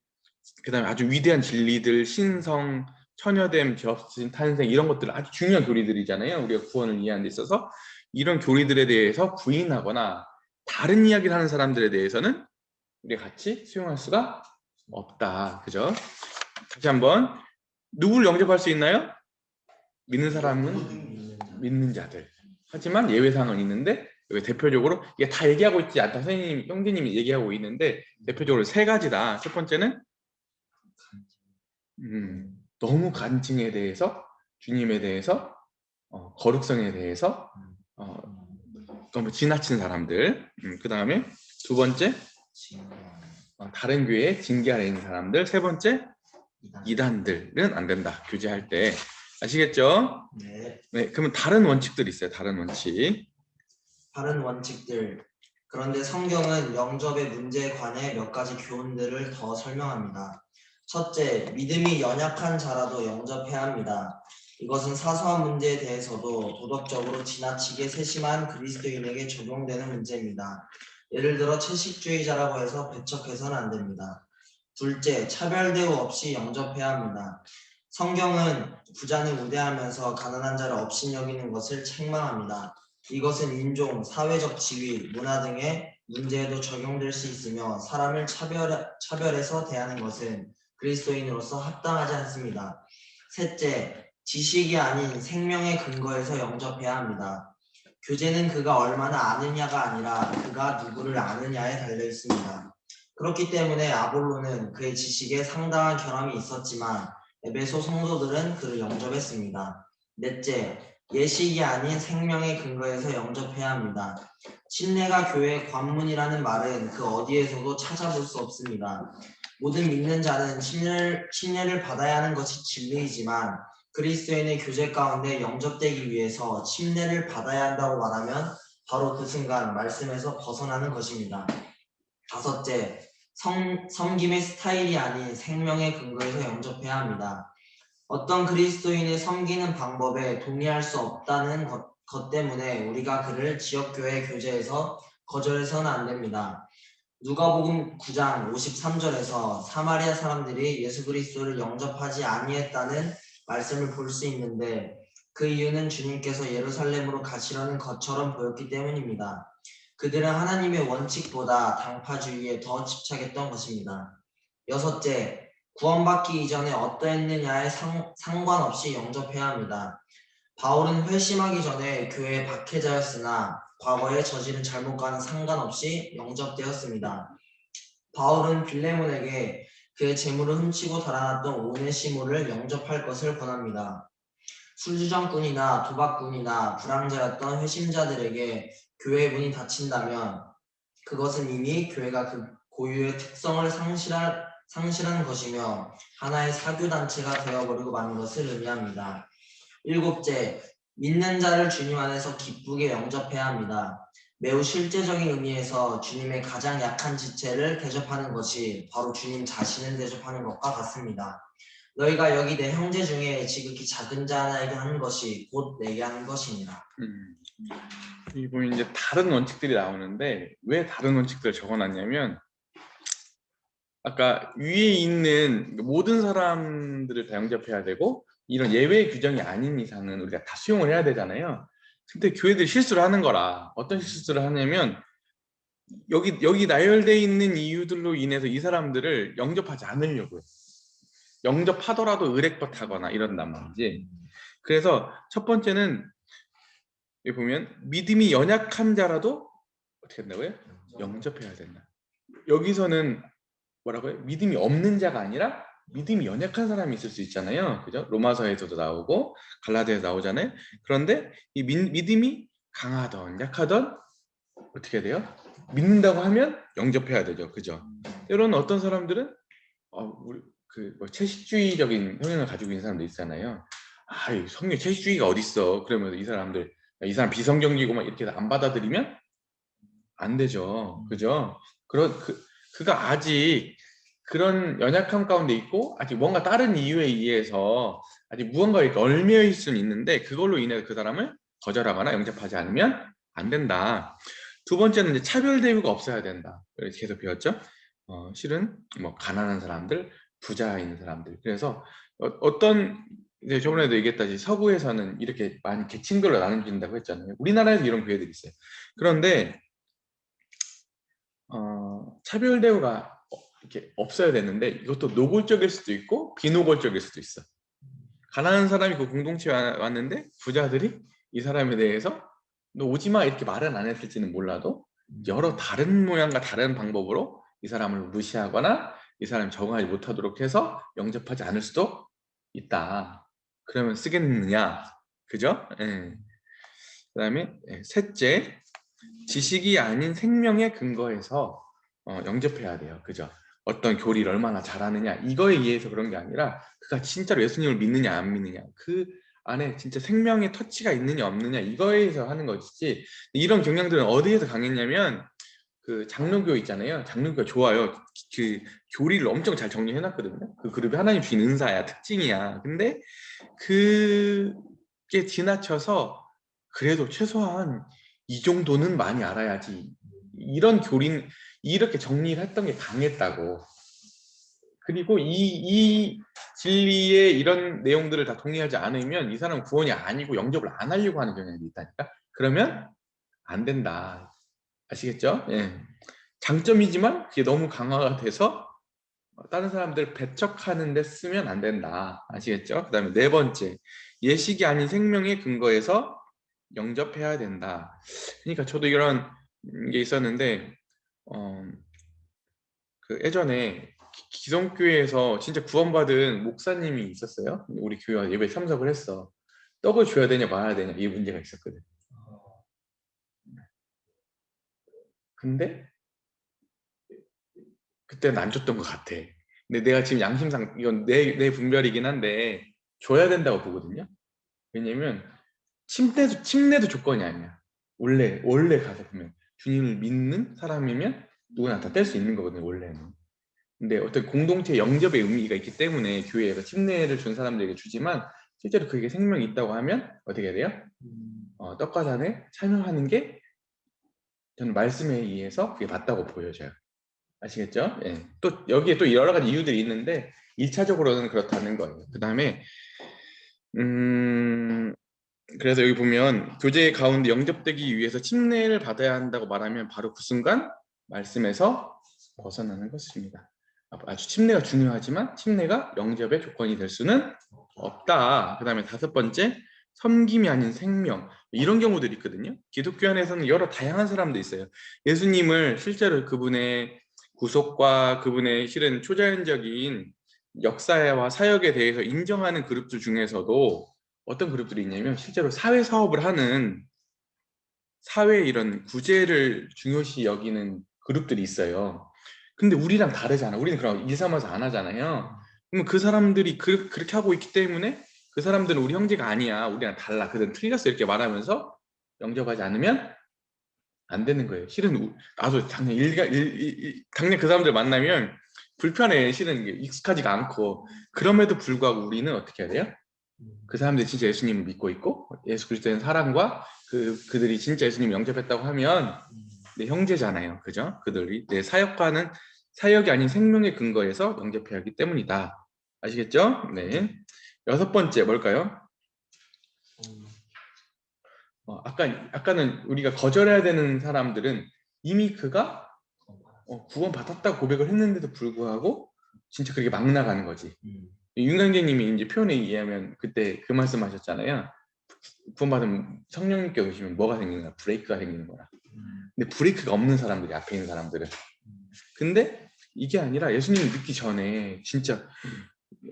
그 다음에 아주 위대한 진리들, 신성, 처녀됨, 죄없으신 탄생 이런 것들 아주 중요한 교리들이잖아요. 우리가 구원을 이해하는 데 있어서 이런 교리들에 대해서 부인하거나 다른 이야기를 하는 사람들에 대해서는 우리가 같이 수용할 수가 없다. 그죠? 다시 한번 누구를 영접할 수 있나요? 믿는 사람은 믿는 자들. 하지만 예외사항은 있는데 여기 대표적으로 이게 다 얘기하고 있지 않다. 선생님, 형제님이 얘기하고 있는데 대표적으로 세 가지다. 첫 번째는 너무 간증에 대해서 주님에 대해서 거룩성에 대해서 너무 지나친 사람들. 그 다음에 두 번째 다른 교회에 징계하는 있는 사람들. 세 번째 이단들은 안 된다. 교제할 때. 아시겠죠? 네. 네, 그러면 다른 원칙들이 있어요. 다른 원칙. 다른 원칙들. 그런데 성경은 영접의 문제에 관해 몇 가지 교훈들을 더 설명합니다. 첫째, 믿음이 연약한 자라도 영접해야 합니다. 이것은 사소한 문제에 대해서도 도덕적으로 지나치게 세심한 그리스도인에게 적용되는 문제입니다. 예를 들어 채식주의자라고 해서 배척해서는 안 됩니다. 둘째, 차별 대우 없이 영접해야 합니다. 성경은 부자는 우대하면서 가난한 자를 업신여기는 것을 책망합니다. 이것은 인종, 사회적 지위, 문화 등의 문제에도 적용될 수 있으며 사람을 차별해서 대하는 것은 그리스도인으로서 합당하지 않습니다. 셋째, 지식이 아닌 생명의 근거에서 영접해야 합니다. 교제는 그가 얼마나 아느냐가 아니라 그가 누구를 아느냐에 달려 있습니다. 그렇기 때문에 아볼로는 그의 지식에 상당한 결함이 있었지만 에베소 성도들은 그를 영접했습니다. 넷째, 예식이 아닌 생명의 근거에서 영접해야 합니다. 침례가 교회의 관문이라는 말은 그 어디에서도 찾아볼 수 없습니다. 모든 믿는 자는 침례를 받아야 하는 것이 진리이지만 그리스도인의 교제 가운데 영접되기 위해서 침례를 받아야 한다고 말하면 바로 그 순간 말씀에서 벗어나는 것입니다. 다섯째, 섬김의 스타일이 아닌 생명의 근거에서 영접해야 합니다. 어떤 그리스도인을 섬기는 방법에 동의할 수 없다는 것 때문에 우리가 그를 지역교회 교제에서 거절해서는 안 됩니다. 누가복음 9장 53절에서 사마리아 사람들이 예수 그리스도를 영접하지 아니했다는 말씀을 볼 수 있는데 그 이유는 주님께서 예루살렘으로 가시려는 것처럼 보였기 때문입니다. 그들은 하나님의 원칙보다 당파주의에 더 집착했던 것입니다. 여섯째, 구원받기 이전에 어떠했느냐에 상관없이 영접해야 합니다. 바울은 회심하기 전에 교회의 박해자였으나 과거에 저지른 잘못과는 상관없이 영접되었습니다. 바울은 빌레몬에게 그의 재물을 훔치고 달아났던 오네시모를 영접할 것을 권합니다. 술주정꾼이나 도박꾼이나 불황자였던 회심자들에게 교회의 문이 닫힌다면 그것은 이미 교회가 그 고유의 특성을 상실한 것이며 하나의 사교단체가 되어버리고 마는 것을 의미합니다. 일곱째, 믿는 자를 주님 안에서 기쁘게 영접해야 합니다. 매우 실제적인 의미에서 주님의 가장 약한 지체를 대접하는 것이 바로 주님 자신을 대접하는 것과 같습니다. 너희가 여기 내 형제 중에 지극히 작은 자 하나에게 하는 것이 곧 내게 하는 것이니라. 여기 보면 이제 다른 원칙들이 나오는데 왜 다른 원칙들을 적어놨냐면 아까 위에 있는 모든 사람들을 다 영접해야 되고 이런 예외 규정이 아닌 이상은 우리가 다 수용을 해야 되잖아요. 근데 교회들이 실수를 하는 거라. 어떤 실수를 하냐면 여기 나열되어 있는 이유들로 인해서 이 사람들을 영접하지 않으려고 해요. 영접하더라도 의례껏하거나 이런단 말이지. 그래서 첫 번째는 여기 보면 믿음이 연약한 자라도 어떻게 한다고요? 영접해야 된다. 여기서는 뭐라고요? 믿음이 없는 자가 아니라 믿음이 연약한 사람이 있을 수 있잖아요. 그죠? 로마서에서도 나오고 갈라디아에서 나오잖아요. 그런데 이 믿음이 강하던 약하던 어떻게 해야 돼요? 믿는다고 하면 영접해야 되죠. 그죠? 때로는 어떤 사람들은 우리 채식주의적인 성향을 가지고 있는 사람들 있잖아요. 이 성경 채식주의가 어딨어? 그러면서 이 사람들 이 사람 비성경이고 막 이렇게 안 받아들이면 안 되죠. 그죠? 그가 아직 그런 연약함 가운데 있고 아직 뭔가 다른 이유에 의해서 아직 무언가에 얽매일 수는 있는데 그걸로 인해서 그 사람을 거절하거나 영접하지 않으면 안 된다. 두 번째는 이제 차별 대우가 없어야 된다. 이렇게 계속 배웠죠. 실은 뭐 가난한 사람들, 부자 있는 사람들. 그래서 어떤 이제 저번에도 얘기했다시피 서구에서는 이렇게 많이 계층별로 나눠진다고 했잖아요. 우리나라에도 이런 교회들이 있어요. 그런데 차별 대우가 이렇게 없어야 되는데 이것도 노골적일 수도 있고 비노골적일 수도 있어. 가난한 사람이 그 공동체에 왔는데 부자들이 이 사람에 대해서 너 오지 마 이렇게 말은 안 했을지는 몰라도 여러 다른 모양과 다른 방법으로 이 사람을 무시하거나 이 사람이 적응하지 못하도록 해서 영접하지 않을 수도 있다. 그러면 쓰겠느냐? 그죠? 예. 그다음에 셋째, 지식이 아닌 생명의 근거에서 영접해야 돼요. 그죠? 어떤 교리를 얼마나 잘하느냐 이거에 의해서 그런 게 아니라 그가 진짜로 예수님을 믿느냐 안 믿느냐 그 안에 진짜 생명의 터치가 있느냐 없느냐 이거에 의해서 하는 것이지. 이런 경향들은 어디에서 강했냐면 그 장로교 있잖아요. 장로교가 좋아요. 그 교리를 엄청 잘 정리해놨거든요. 그 그룹이 하나님 주신 은사야, 특징이야. 근데 그게 지나쳐서 그래도 최소한 이 정도는 많이 알아야지. 이런 교리는 이렇게 정리를 했던 게 강했다고. 그리고 이 진리의 이런 내용들을 다 동의하지 않으면 이 사람은 구원이 아니고 영접을 안 하려고 하는 경향이 있다니까. 그러면 안 된다. 아시겠죠? 예. 장점이지만 그게 너무 강화가 돼서 다른 사람들 배척하는 데 쓰면 안 된다. 아시겠죠? 그 다음에 네 번째, 예식이 아닌 생명의 근거에서 영접해야 된다. 그러니까 저도 이런 게 있었는데 그 예전에 기성교회에서 진짜 구원받은 목사님이 있었어요. 우리 교회 예배 참석을 했어. 떡을 줘야 되냐 말아야 되냐 이 문제가 있었거든. 근데 그때는 안 줬던 것 같아. 근데 내가 지금 양심상 이건 내 분별이긴 한데 줘야 된다고 보거든요. 왜냐면 침례도 조건이 아니야. 원래 가서 보면 주님을 믿는 사람이면 누구나 다 뗄 수 있는 거거든요. 원래는. 근데 어떤 공동체 영접의 의미가 있기 때문에 교회에서 침례를 준 사람들에게 주지만 실제로 그게 생명이 있다고 하면 어떻게 해야 돼요? 떡과 잔에 참여하는 게 저는 말씀에 의해서 그게 맞다고 보여져요. 아시겠죠? 예. 또 여기에 또 여러 가지 이유들이 있는데 1차적으로는 그렇다는 거예요. 그 다음에 그래서 여기 보면 교제 가운데 영접되기 위해서 침례를 받아야 한다고 말하면 바로 그 순간 말씀에서 벗어나는 것입니다. 아주 침례가 중요하지만 침례가 영접의 조건이 될 수는 없다. 그 다음에 5번째, 섬김이 아닌 생명. 이런 경우들이 있거든요. 기독교 안에서는 여러 다양한 사람도 있어요. 예수님을 실제로 그분의 구속과 그분의 실은 초자연적인 역사와 사역에 대해서 인정하는 그룹들 중에서도 어떤 그룹들이 있냐면 실제로 사회 사업을 하는 사회 이런 구제를 중요시 여기는 그룹들이 있어요. 근데 우리랑 다르잖아. 우리는 그런 일 삼아서 안 하잖아요. 그러면 그 사람들이 그렇게 하고 있기 때문에 그 사람들은 우리 형제가 아니야. 우리랑 달라. 그들은 틀렸어. 이렇게 말하면서 영접하지 않으면 안 되는 거예요. 실은 나도 당연 그 사람들 만나면 불편해. 실은 익숙하지가 않고 그럼에도 불구하고 우리는 어떻게 해야 돼요? 그 사람들이 진짜 예수님을 믿고 있고 예수 그리스도의 사랑과 그들이 진짜 예수님을 영접했다고 하면 내 형제잖아요. 그죠? 그들이 내 사역이 아닌 생명의 근거에서 영접해야 하기 때문이다. 아시겠죠? 네. 6번째 뭘까요? 아까는 우리가 거절해야 되는 사람들은 이미 그가 구원 받았다고 고백을 했는데도 불구하고 진짜 그렇게 막 나가는 거지. 윤강재님이 이제 표현에 의하면 그때 그 말씀하셨잖아요. 구원받으면 성령님께 오시면 뭐가 생기는 거야? 브레이크가 생기는 거라. 근데 브레이크가 없는 사람들이 앞에 있는 사람들은. 근데 이게 아니라 예수님을 믿기 전에 진짜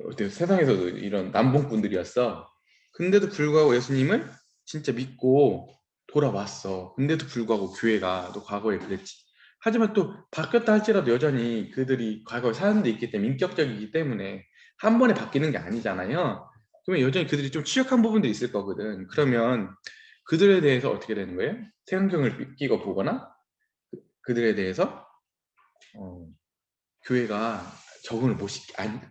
어때요? 세상에서도 이런 남봉꾼들이었어. 근데도 불구하고 예수님을 진짜 믿고 돌아왔어. 근데도 불구하고 교회가 또 과거에 그랬지. 하지만 또 바뀌었다 할지라도 여전히 그들이 과거에 사는 데 있기 때문에 인격적이기 때문에 한 번에 바뀌는 게 아니잖아요. 그러면 여전히 그들이 좀 취약한 부분들이 있을 거거든. 그러면 그들에 대해서 어떻게 되는 거예요? 색안경을 끼고 보거나 그들에 대해서 교회가 적응을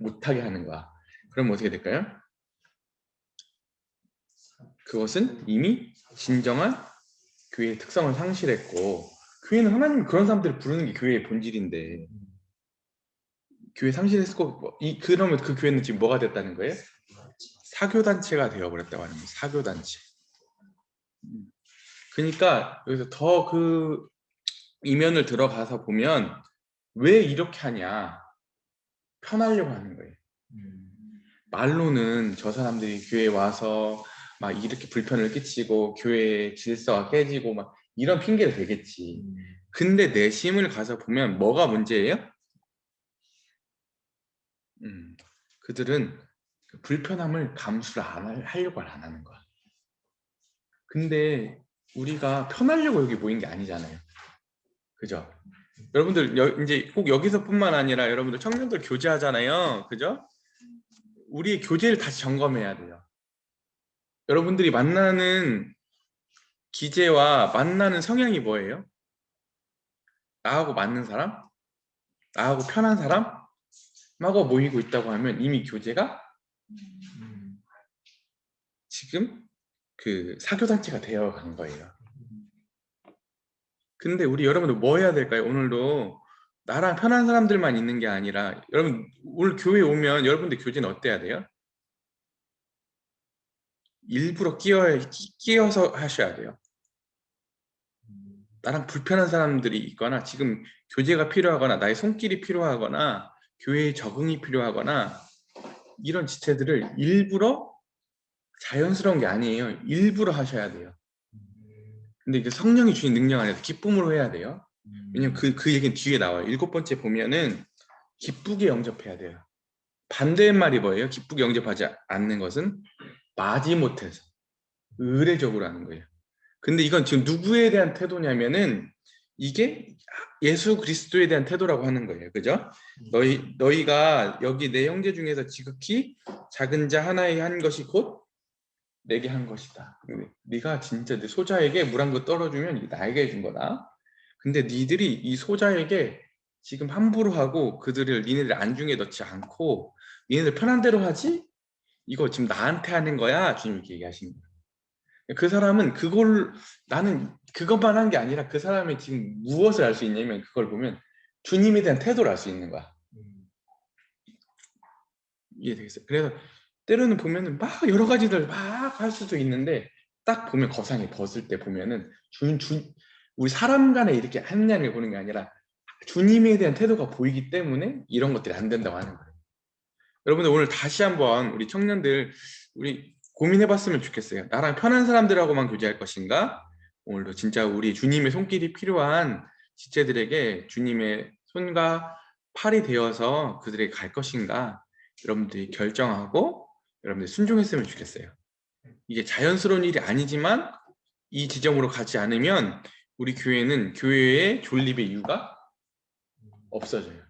못하게 하는 거야. 그럼 어떻게 될까요? 그것은 이미 진정한 교회의 특성을 상실했고 교회는 하나님 그런 사람들을 부르는 게 교회의 본질인데 교회 상실했고 그러면 그 교회는 지금 뭐가 됐다는 거예요? 사교단체가 되어버렸다고 하는 거예요. 사교단체. 그러니까 여기서 더 그 이면을 들어가서 보면 왜 이렇게 하냐 편하려고 하는 거예요. 말로는 저 사람들이 교회에 와서 막 이렇게 불편을 끼치고 교회의 질서가 깨지고 막 이런 핑계를 대겠지. 근데 내심을 가서 보면 뭐가 문제예요? 그들은 그 불편함을 감수를 하려고 안 하는 거야. 근데 우리가 편하려고 여기 모인 게 아니잖아요. 그죠? 여러분들 이제 꼭 여기서뿐만 아니라 여러분들 청년들 교제하잖아요. 그죠? 우리의 교제를 다시 점검해야 돼요. 여러분들이 만나는 기제와 만나는 성향이 뭐예요? 나하고 맞는 사람? 나하고 편한 사람하고 모이고 있다고 하면 이미 교제가 지금 그 사교단체가 되어간 거예요. 근데 우리 여러분들 뭐 해야 될까요? 오늘도 나랑 편한 사람들만 있는 게 아니라 여러분 오늘 교회 오면 여러분들 교제는 어때야 돼요? 일부러 끼어서 하셔야 돼요. 나랑 불편한 사람들이 있거나 지금 교제가 필요하거나 나의 손길이 필요하거나 교회에 적응이 필요하거나 이런 지체들을 일부러 자연스러운 게 아니에요. 일부러 하셔야 돼요. 근데 이게 성령이 주신 능력 안에서 기쁨으로 해야 돼요. 왜냐면 그 얘기는 뒤에 나와요. 7번째 보면은 기쁘게 영접해야 돼요. 반대의 말이 뭐예요? 기쁘게 영접하지 않는 것은 마지못해서 의례적으로 하는 거예요. 근데 이건 지금 누구에 대한 태도냐면은 이게 예수 그리스도에 대한 태도라고 하는 거예요. 그죠? 너희가 여기 내 형제 중에서 지극히 작은 자 하나에 한 것이 곧 내게 한 것이다. 네가 진짜 내 소자에게 물 한 거 떨어주면 이게 나에게 해준 거다. 근데 니들이 이 소자에게 지금 함부로 하고 그들을 니네들 안중에 넣지 않고 니네들 편한 대로 하지? 이거 지금 나한테 하는 거야. 주님 이렇게 얘기하시는 거예요. 그 사람은 그걸 나는 그것만 한 게 아니라 그 사람이 지금 무엇을 알 수 있냐면 그걸 보면 주님에 대한 태도를 알 수 있는 거야. 이해되겠어요? 그래서 때로는 보면은 막 여러 가지들 막 할 수도 있는데 딱 보면 거상에 벗을 때 보면은 우리 사람 간에 이렇게 하느냐를 보는 게 아니라 주님에 대한 태도가 보이기 때문에 이런 것들이 안 된다고 하는 거예요. 여러분들 오늘 다시 한번 우리 청년들 우리 고민해봤으면 좋겠어요. 나랑 편한 사람들하고만 교제할 것인가? 오늘도 진짜 우리 주님의 손길이 필요한 지체들에게 주님의 손과 팔이 되어서 그들에게 갈 것인가? 여러분들이 결정하고 여러분들이 순종했으면 좋겠어요. 이게 자연스러운 일이 아니지만 이 지점으로 가지 않으면 우리 교회는 교회의 존립의 이유가 없어져요.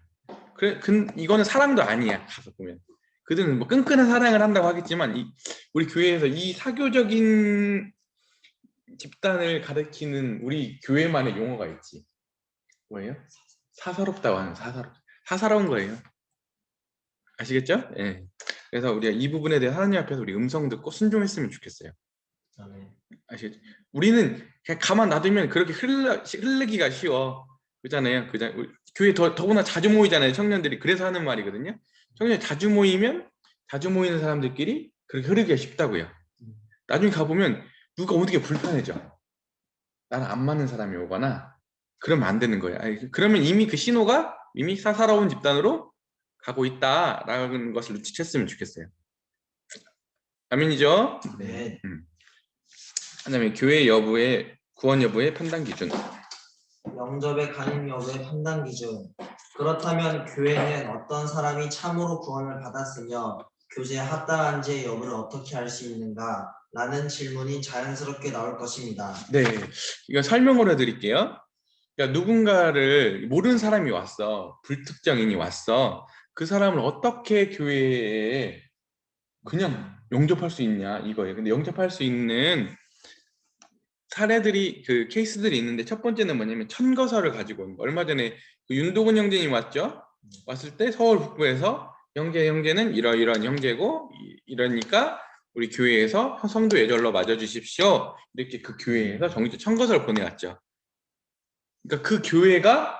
그래, 이거는 사랑도 아니야. 가서 보면 그들은 뭐 끈끈한 사랑을 한다고 하겠지만 우리 교회에서 이 사교적인 집단을 가리키는 우리 교회만의 용어가 있지. 뭐예요? 사사롭다고 하는 사사로운 거예요. 아시겠죠? 예. 그래서 우리가 이 부분에 대해 하나님 앞에서 우리 음성 듣고 순종했으면 좋겠어요. 아시겠죠? 우리는 그냥 가만 놔두면 그렇게 흐르기가 쉬워. 그잖아요. 교회 더구나 자주 모이잖아요. 청년들이. 그래서 하는 말이거든요. 청년이 자주 모이는 사람들끼리 그렇게 흐르기가 쉽다고요. 나중에 가보면 누가 어떻게 불편해져. 나는 안 맞는 사람이 오거나 그러면 안 되는 거예요. 그러면 이미 그 신호가 이미 사사로운 집단으로 가고 있다라는 것을 눈치챘으면 좋겠어요. 아멘이죠? 네. 그다음에 교회 여부의 구원 여부의 판단 기준. 영접의 간임 여부의 판단 기준. 그렇다면 교회는 어떤 사람이 참으로 구원을 받았으며 교제에 합당한지의 여부를 어떻게 알 수 있는가? 라는 질문이 자연스럽게 나올 것입니다. 네, 이거 설명을 해드릴게요. 그러니까 누군가를 모르는 사람이 왔어. 불특정인이 왔어. 그 사람을 어떻게 교회에 그냥 영접할 수 있냐 이거예요. 근데 영접할 수 있는 사례들이 그 케이스들이 있는데 첫 번째는 뭐냐면 천거서를 가지고 온 거. 얼마 전에 그 윤도근 형제님 왔죠. 왔을 때 서울 북부에서 형제는 이러이러한 형제고 이러니까 우리 교회에서 성도 예절로 맞아주십시오. 이렇게 그 교회에서 정식 천거서를 보내왔죠. 그러니까 그 교회가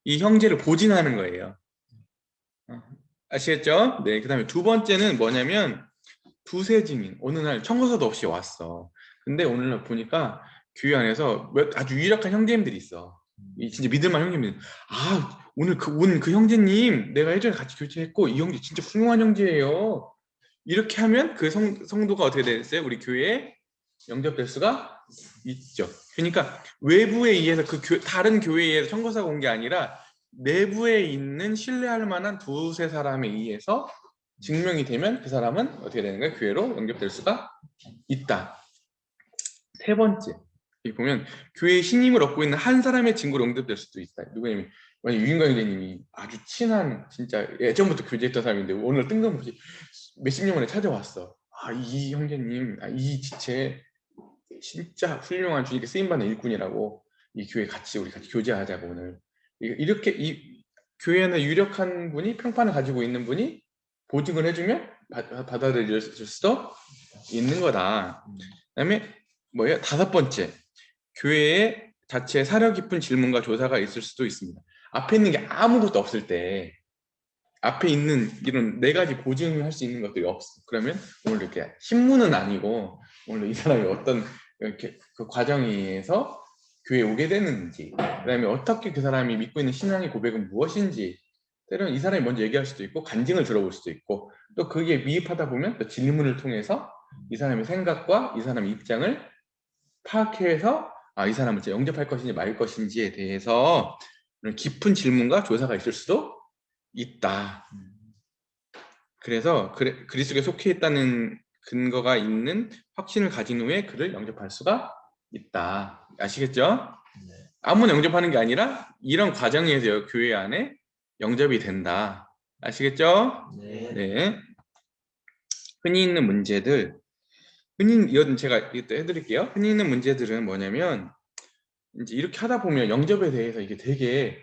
이 형제를 보증하는 거예요. 아시겠죠? 네. 그 다음에 두 번째는 뭐냐면 두세 증인. 어느 날 청거서도 없이 왔어. 근데 오늘날 보니까 교회 안에서 아주 유력한 형제님들이 있어. 진짜 믿을만한 형제님. 오늘 온 그 형제님 내가 예전에 같이 교제했고 이 형제 진짜 훌륭한 형제예요. 이렇게 하면 그 성도가 어떻게 됐어요? 우리 교회에 영접될 수가 있죠. 그러니까 외부에 의해서 다른 교회에 의해서 청거서가 온 게 아니라 내부에 있는 신뢰할 만한 두세 사람에 의해서 증명이 되면 그 사람은 어떻게 되는 거예요? 교회로 연결될 수가 있다. 세 번째, 여기 보면 교회의 신임을 얻고 있는 한 사람의 증거로 연결될 수도 있다. 누구냐면 유인광 형제님이 아주 친한 진짜 예전부터 교제했던 사람인데 오늘 뜬금없이 몇십 년 만에 찾아왔어. 이 형제님, 이 지체 진짜 훌륭한 주님께 쓰임받는 일꾼이라고 이 교회 우리 같이 교제하자고 오늘 이렇게 이 교회 안에 유력한 분이 평판을 가지고 있는 분이 보증을 해주면 받아들일 수도 있는 거다. 그다음에 뭐예요? 다섯 번째, 교회에 자체에 사려 깊은 질문과 조사가 있을 수도 있습니다. 앞에 있는 게 아무것도 없을 때 앞에 있는 이런 네 가지 보증할 수 있는 것들이 없어. 그러면 오늘 이렇게 신문은 아니고 오늘 이 사람이 어떤 이렇게 그 과정에 의해서 교회에 오게 되는지, 그다음에 어떻게 그 사람이 믿고 있는 신앙의 고백은 무엇인지, 때로는 이 사람이 먼저 얘기할 수도 있고 간증을 들어볼 수도 있고 또 그게 미흡하다 보면 또 질문을 통해서 이 사람의 생각과 이 사람의 입장을 파악해서 이 사람을 영접할 것인지 말 것인지에 대해서 깊은 질문과 조사가 있을 수도 있다. 그래서 그리스도에 속해 있다는 근거가 있는 확신을 가진 후에 그를 영접할 수가 있다. 아시겠죠? 네. 아무나 영접하는 게 아니라 이런 과정에서 교회 안에 영접이 된다. 아시겠죠? 네. 네. 흔히 있는 문제들, 이건 제가 이것도 해드릴게요. 흔히 있는 문제들은 뭐냐면 이제 이렇게 하다 보면 영접에 대해서 이게 되게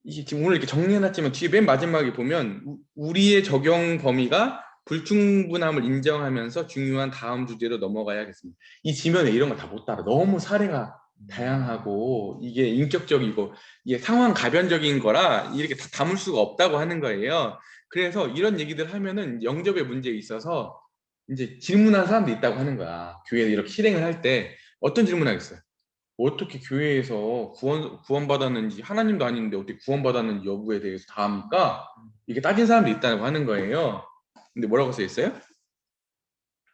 이게 지금 오늘 이렇게 정리해놨지만 뒤에 맨 마지막에 보면 우리의 적용 범위가 불충분함을 인정하면서 중요한 다음 주제로 넘어가야겠습니다. 이 지면에 이런 거 다 못 따라. 너무 사례가 다양하고 이게 인격적이고 이게 상황 가변적인 거라 이렇게 다 담을 수가 없다고 하는 거예요. 그래서 이런 얘기들 하면은 영접의 문제에 있어서 이제 질문한 사람도 있다고 하는 거야. 교회에 이렇게 실행을 할 때 어떤 질문하겠어요? 어떻게 교회에서 구원받았는지 하나님도 아닌데 어떻게 구원받았는지 여부에 대해서 다 합니까? 이게 따진 사람도 있다고 하는 거예요. 근데 뭐라고 써 있어요?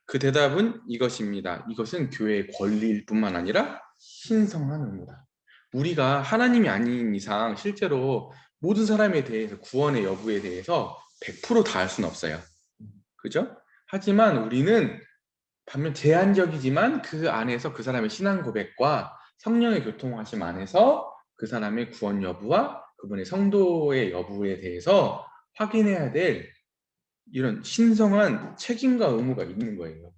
그 대답은 이것입니다. 이것은 교회의 권리일 뿐만 아니라 신성한 의무다. 우리가 하나님이 아닌 이상 실제로 모든 사람에 대해서 구원의 여부에 대해서 100%다 알 수는 없어요. 그죠? 하지만 우리는 반면 제한적이지만 그 안에서 그 사람의 신앙 고백과 성령의 교통하심 안에서 그 사람의 구원 여부와 그분의 성도의 여부에 대해서 확인해야 될 이런 신성한 책임과 의무가 있는 거예요.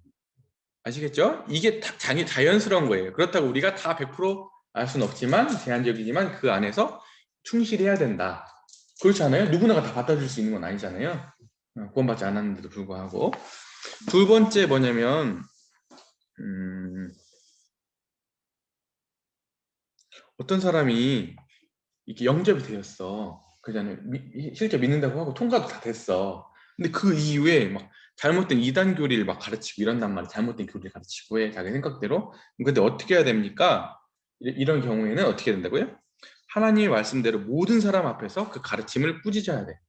아시겠죠? 이게 자연스러운 거예요. 그렇다고 우리가 다 100%알 수는 없지만 제한적이지만 그 안에서 충실해야 된다. 그렇지 않아요? 누구나가 다 받아줄 수 있는 건 아니잖아요. 구원받지 않았는데도 불구하고. 두 번째 뭐냐면 어떤 사람이 이렇게 영접이 되었어. 그잖아요. 실제 믿는다고 하고 통과도 다 됐어. 근데 그 이후에 막 잘못된 이단 교리를 막 가르치고 이런단 말이야. 잘못된 교리를 가르치고 해. 자기 생각대로. 근데 어떻게 해야 됩니까? 이런 경우에는 어떻게 된다고요? 하나님의 말씀대로 모든 사람 앞에서 그 가르침을 꾸짖어야 돼.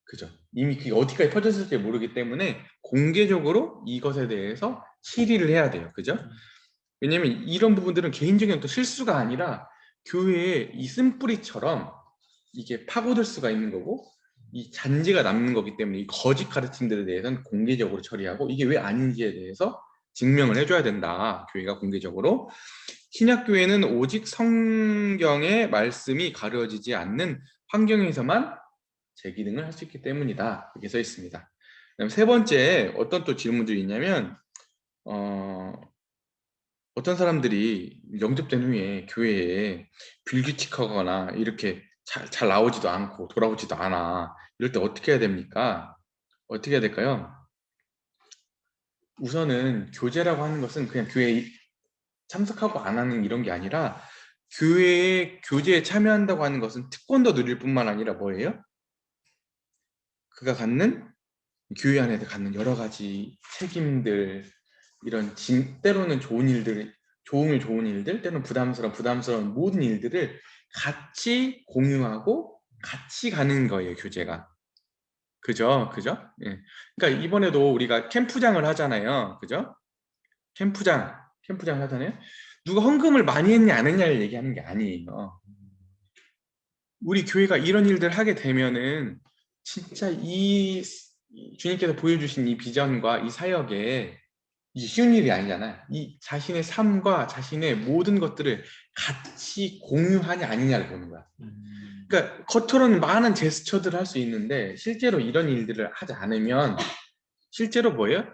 그죠? 이미 그게 어디까지 퍼졌을지 모르기 때문에 공개적으로 이것에 대해서 시리를 해야 돼요. 그죠? 왜냐면 이런 부분들은 개인적인 어떤 실수가 아니라 교회의 이 쓴뿌리처럼 이게 파고들 수가 있는 거고 이 잔재가 남는 거기 때문에 이 거짓 가르침들에 대해서는 공개적으로 처리하고 이게 왜 아닌지에 대해서 증명을 해줘야 된다. 교회가 공개적으로. 신약교회는 오직 성경의 말씀이 가려지지 않는 환경에서만 재기능을 할 수 있기 때문이다. 이렇게 써 있습니다. 그다음 세 번째 어떤 또 질문들이 있냐면 어떤 사람들이 영접된 후에 교회에 불규칙하거나 이렇게 잘 나오지도 않고 돌아오지도 않아. 이럴 때 어떻게 해야 됩니까? 어떻게 해야 될까요? 우선은 교제라고 하는 것은 그냥 교회에 참석하고 안 하는 이런 게 아니라 교회의 교제에 참여한다고 하는 것은 특권도 누릴 뿐만 아니라 뭐예요? 그가 갖는 교회 안에서 갖는 여러 가지 책임들 이런 때로는 좋은 일들 좋으면 좋은 일들 때로는 부담스러운 모든 일들을 같이 공유하고 같이 가는 거예요. 교제가 그죠 예. 그러니까 이번에도 우리가 캠프장을 하잖아요. 그죠? 캠프장 하잖아요. 누가 헌금을 많이 했냐 안 했냐를 얘기하는 게 아니에요. 우리 교회가 이런 일들 하게 되면은 진짜 이 주님께서 보여주신 이 비전과 이 사역에 이게 쉬운 일이 아니잖아요. 이 자신의 삶과 자신의 모든 것들을 같이 공유하냐 아니냐를 보는 거야. 그러니까 겉으로는 많은 제스처들을 할 수 있는데 실제로 이런 일들을 하지 않으면 실제로 뭐예요?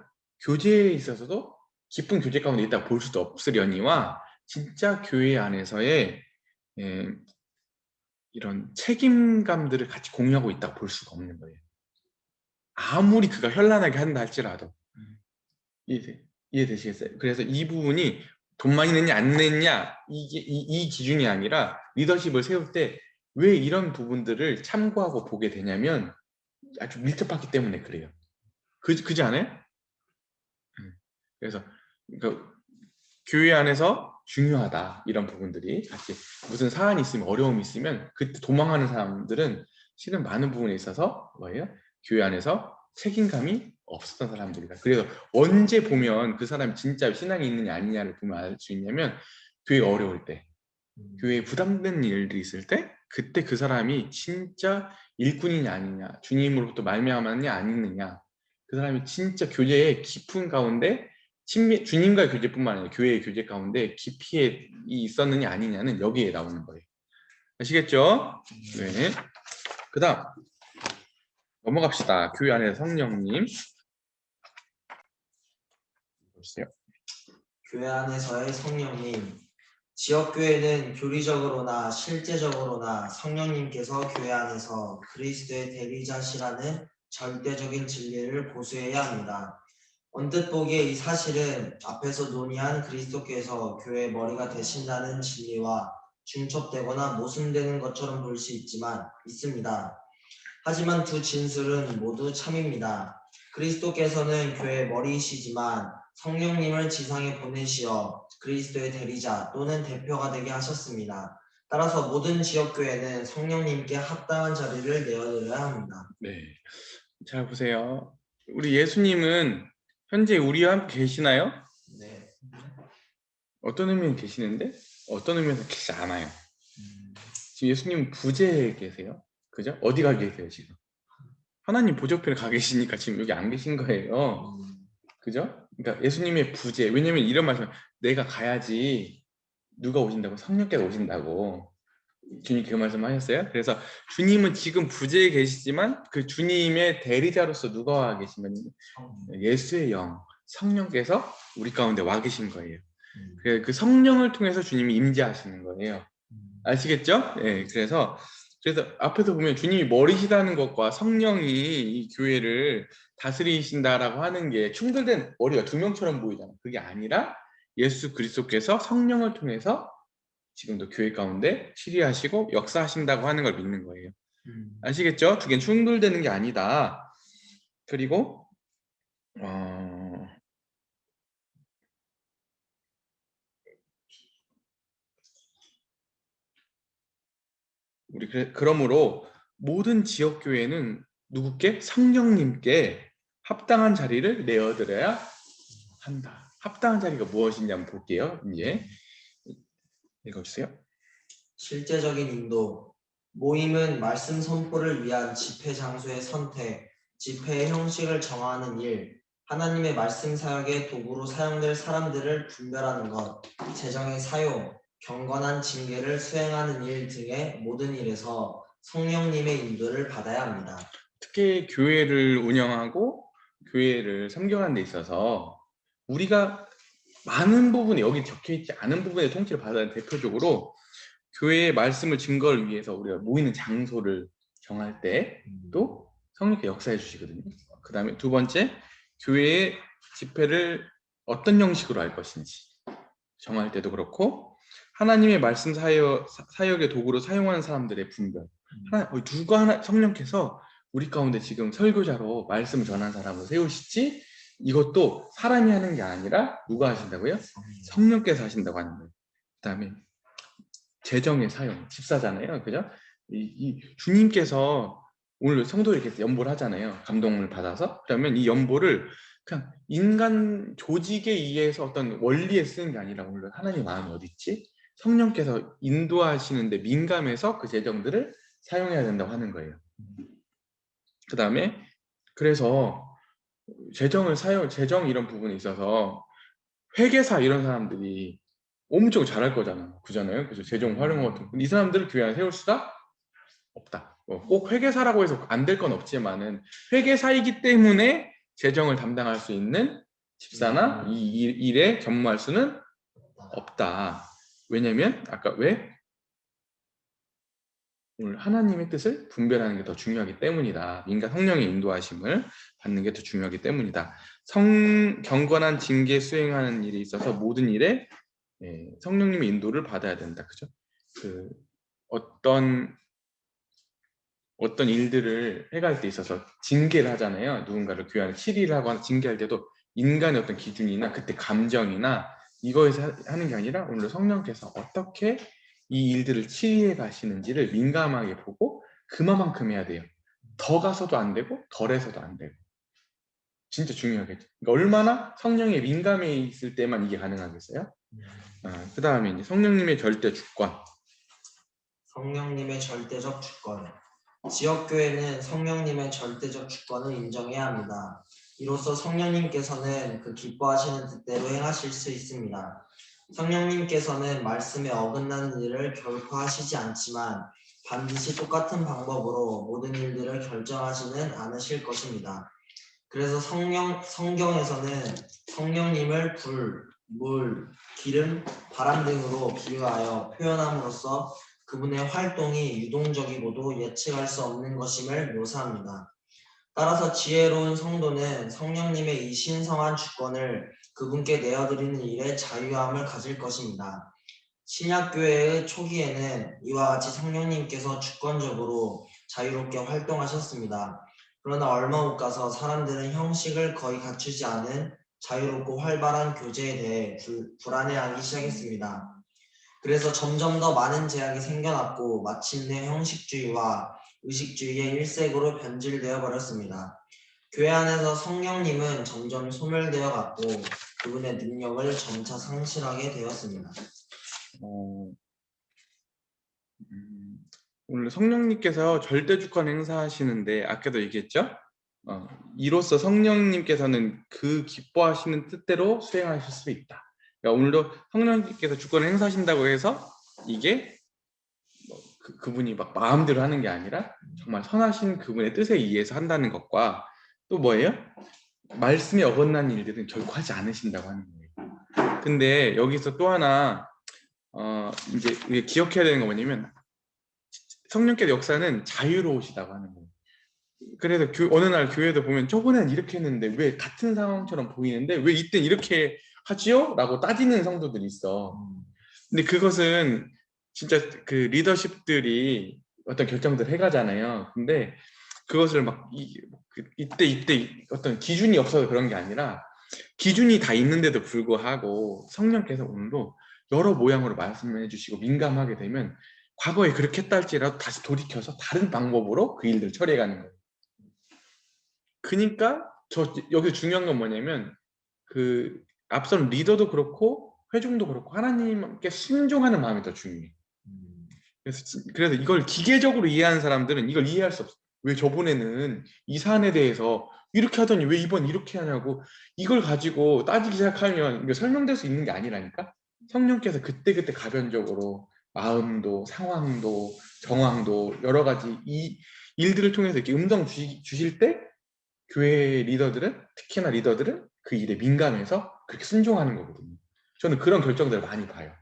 교제에 있어서도 깊은 교제 가운데 있다고 볼 수도 없으려니와 진짜 교회 안에서의 이런 책임감들을 같이 공유하고 있다고 볼 수가 없는 거예요. 아무리 그가 현란하게 한다 할지라도. 이해되시겠어요? 그래서 이 부분이 돈 많이 냈냐 안 냈냐 이게 이 기준이 아니라 리더십을 세울 때 왜 이런 부분들을 참고하고 보게 되냐면 아주 밀접하기 때문에 그래요. 그지 않아요? 그래서 그러니까 교회 안에서 중요하다 이런 부분들이 같이 무슨 사안이 있으면 어려움이 있으면 그때 도망하는 사람들은 실은 많은 부분에 있어서 뭐예요? 교회 안에서 책임감이 없었던 사람들이다. 그래서 언제 보면 그 사람이 진짜 신앙이 있느냐 아니냐를 보면 알 수 있냐면 교회가 어려울 때 교회에 부담되는 일들이 있을 때 그때 그 사람이 진짜 일꾼이냐 아니냐 주님으로부터 말미암았냐 아니느냐 그 사람이 진짜 교제의 깊은 가운데 주님과의 교제뿐만 아니라 교회의 교제 가운데 깊이에 있었느냐 아니냐는 여기에 나오는 거예요. 아시겠죠? 네. 그 다음 넘어갑시다. 교회 안에서 성령님 보세요. 교회 안에서의 성령님. 지역교회는 교리적으로나 실제적으로나 성령님께서 교회 안에서 그리스도의 대리자시라는 절대적인 진리를 고수해야 합니다. 언뜻 보기에 이 사실은 앞에서 논의한 그리스도께서 교회의 머리가 되신다는 진리와 중첩되거나 모순되는 것처럼 볼 수 있습니다. 하지만 두 진술은 모두 참입니다. 그리스도께서는 교회의 머리이시지만 성령님을 지상에 보내시어 그리스도의 대리자 또는 대표가 되게 하셨습니다. 따라서 모든 지역교회는 성령님께 합당한 자리를 내어드려야 합니다. 네. 자 보세요. 우리 예수님은 현재 우리와 함께 계시나요? 네. 어떤 의미는 계시는데 어떤 의미에서 계시지 않아요. 지금 예수님은 부재에 계세요. 그죠? 어디 가 계세요 지금? 하나님 보좌편에 가 계시니까 지금 여기 안 계신 거예요. 그죠? 그러니까 예수님의 부재. 왜냐면 이런 말씀, 내가 가야지 누가 오신다고? 성령께서 오신다고. 주님 그 말씀 하셨어요. 그래서 주님은 지금 부재에 계시지만 그 주님의 대리자로서 누가 와 계시면 예수의 영, 성령께서 우리 가운데 와 계신 거예요. 그 성령을 통해서 주님이 임재하시는 거예요. 아시겠죠? 예, 그래서 앞에서 보면 주님이 머리시다는 것과 성령이 이 교회를 다스리신다라고 하는 게 충돌된 머리가 두 명처럼 보이잖아요. 그게 아니라 예수 그리스도께서 성령을 통해서 지금도 교회 가운데 치리하시고 역사하신다고 하는 걸 믿는 거예요. 아시겠죠? 두 개는 충돌되는 게 아니다. 그리고 그러므로 모든 지역 교회는 누구께? 성령님께 합당한 자리를 내어드려야 한다. 합당한 자리가 무엇인지 한번 볼게요. 이제 읽어주세요. 실제적인 인도. 모임은 말씀 선포를 위한 집회 장소의 선택, 집회의 형식을 정하는 일, 하나님의 말씀 사역의 도구로 사용될 사람들을 분별하는 것, 재정의 사용, 경건한 징계를 수행하는 일 등의 모든 일에서 성령님의 인도를 받아야 합니다. 특히 교회를 운영하고 교회를 섬겨하는 데 있어서 우리가 많은 부분에 여기 적혀있지 않은 부분의 통치를 받아야 대표적으로 교회의 말씀을 증거를 위해서 우리가 모이는 장소를 정할 때도 성령께 역사해 주시거든요. 그 다음에 두 번째, 교회의 집회를 어떤 형식으로 할 것인지 정할 때도 그렇고 하나님의 말씀 사역의 도구로 사용하는 사람들의 분별. 누가 성령께서 우리 가운데 지금 설교자로 말씀을 전하는 사람을 세우시지? 이것도 사람이 하는 게 아니라 누가 하신다고요? 성령께서 하신다고 하는 거예요. 그 다음에 재정의 사용, 집사잖아요. 그죠? 이 주님께서 오늘 성도 이렇게 연보를 하잖아요. 감동을 받아서. 그러면 이 연보를 그냥 인간 조직에 의해서 어떤 원리에 쓰는 게 아니라 오늘 하나님 마음이 어디 있지? 성령께서 인도하시는데 민감해서 그 재정들을 사용해야 된다고 하는 거예요. 그 다음에 그래서 재정 이런 부분에 있어서 회계사 이런 사람들이 엄청 잘할 거잖아요. 그잖아요. 그래서 재정 활용 같은 거. 이 사람들을 교회 안에 세울 수가 없다. 꼭 회계사라고 해서 안 될 건 없지만은 회계사이기 때문에 재정을 담당할 수 있는 집사나 이 일에 전무할 수는 없다. 왜냐면 아까 오늘 하나님의 뜻을 분별하는 게 더 중요하기 때문이다. 민간 성령의 인도하심을 받는 게 더 중요하기 때문이다. 경건한 징계 수행하는 일에 있어서 모든 일에 성령님의 인도를 받아야 된다. 그죠? 어떤 일들을 해갈 때 있어서 징계를 하잖아요. 누군가를 교회 안에 치리를 하거나 징계할 때도 인간의 어떤 기준이나 그때 감정이나 이거에서 하는 게 아니라 오늘 성령께서 어떻게 이 일들을 치리해 가시는지를 민감하게 보고 그만큼 해야 돼요. 더 가서도 안 되고 덜 해서도 안 되고. 진짜 중요하겠죠. 그러니까 얼마나 성령에 민감해 있을 때만 이게 가능하겠어요? 그 다음에 이제 성령님의 절대 주권. 성령님의 절대적 주권. 지역교회는 성령님의 절대적 주권을 인정해야 합니다. 이로써 성령님께서는 그 기뻐하시는 뜻대로 행하실 수 있습니다. 성령님께서는 말씀에 어긋나는 일을 결코 하시지 않지만 반드시 똑같은 방법으로 모든 일들을 결정하지는 않으실 것입니다. 그래서 성경에서는 성령님을 불, 물, 기름, 바람 등으로 비유하여 표현함으로써 그분의 활동이 유동적이고도 예측할 수 없는 것임을 묘사합니다. 따라서 지혜로운 성도는 성령님의 이 신성한 주권을 그분께 내어드리는 일에 자유함을 가질 것입니다. 신약교회의 초기에는 이와 같이 성령님께서 주권적으로 자유롭게 활동하셨습니다. 그러나 얼마 못 가서 사람들은 형식을 거의 갖추지 않은 자유롭고 활발한 교제에 대해 불안해하기 시작했습니다. 그래서 점점 더 많은 제약이 생겨났고 마침내 형식주의와 의식주의의 일색으로 변질되어 버렸습니다. 교회 안에서 성령님은 점점 소멸되어 갔고 그분의 능력을 점차 상실하게 되었습니다. 오늘 성령님께서 절대 주권 행사하시는데 아까도 얘기했죠? 이로써 성령님께서는 그 기뻐하시는 뜻대로 수행하실 수 있다. 그러니까 오늘도 성령님께서 주권을 행사하신다고 해서 이게 그분이 막 마음대로 하는 게 아니라 정말 선하신 그분의 뜻에 의해서 한다는 것과 또 뭐예요? 말씀에 어긋난 일들은 결코 하지 않으신다고 하는 거예요. 근데 여기서 또 하나 이제 기억해야 되는 거 뭐냐면 성령께서 역사는 자유로우시다고 하는 거예요. 그래서 어느 날 교회도 보면 저번엔 이렇게 했는데 왜 같은 상황처럼 보이는데 왜 이땐 이렇게 하지요? 라고 따지는 성도들이 있어. 근데 그것은 진짜 그 리더십들이 어떤 결정들을 해가잖아요. 근데 그것을 막 이때 어떤 기준이 없어서 그런 게 아니라 기준이 다 있는데도 불구하고 성령께서 오늘도 여러 모양으로 말씀해 주시고 민감하게 되면 과거에 그렇게 했다 할지라도 다시 돌이켜서 다른 방법으로 그 일들을 처리해가는 거예요. 그러니까 여기서 중요한 건 뭐냐면 그 앞선 리더도 그렇고 회중도 그렇고 하나님께 순종하는 마음이 더 중요해요. 그래서 이걸 기계적으로 이해하는 사람들은 이걸 이해할 수 없어요. 왜 저번에는 이 사안에 대해서 이렇게 하더니 왜 이번 이렇게 하냐고 이걸 가지고 따지기 시작하면 이게 설명될 수 있는 게 아니라니까. 성령께서 그때그때 가변적으로 마음도 상황도 정황도 여러 가지 이 일들을 통해서 이렇게 음성 주실 때 교회 리더들은 특히나 리더들은 그 일에 민감해서 그렇게 순종하는 거거든요. 저는 그런 결정들을 많이 봐요.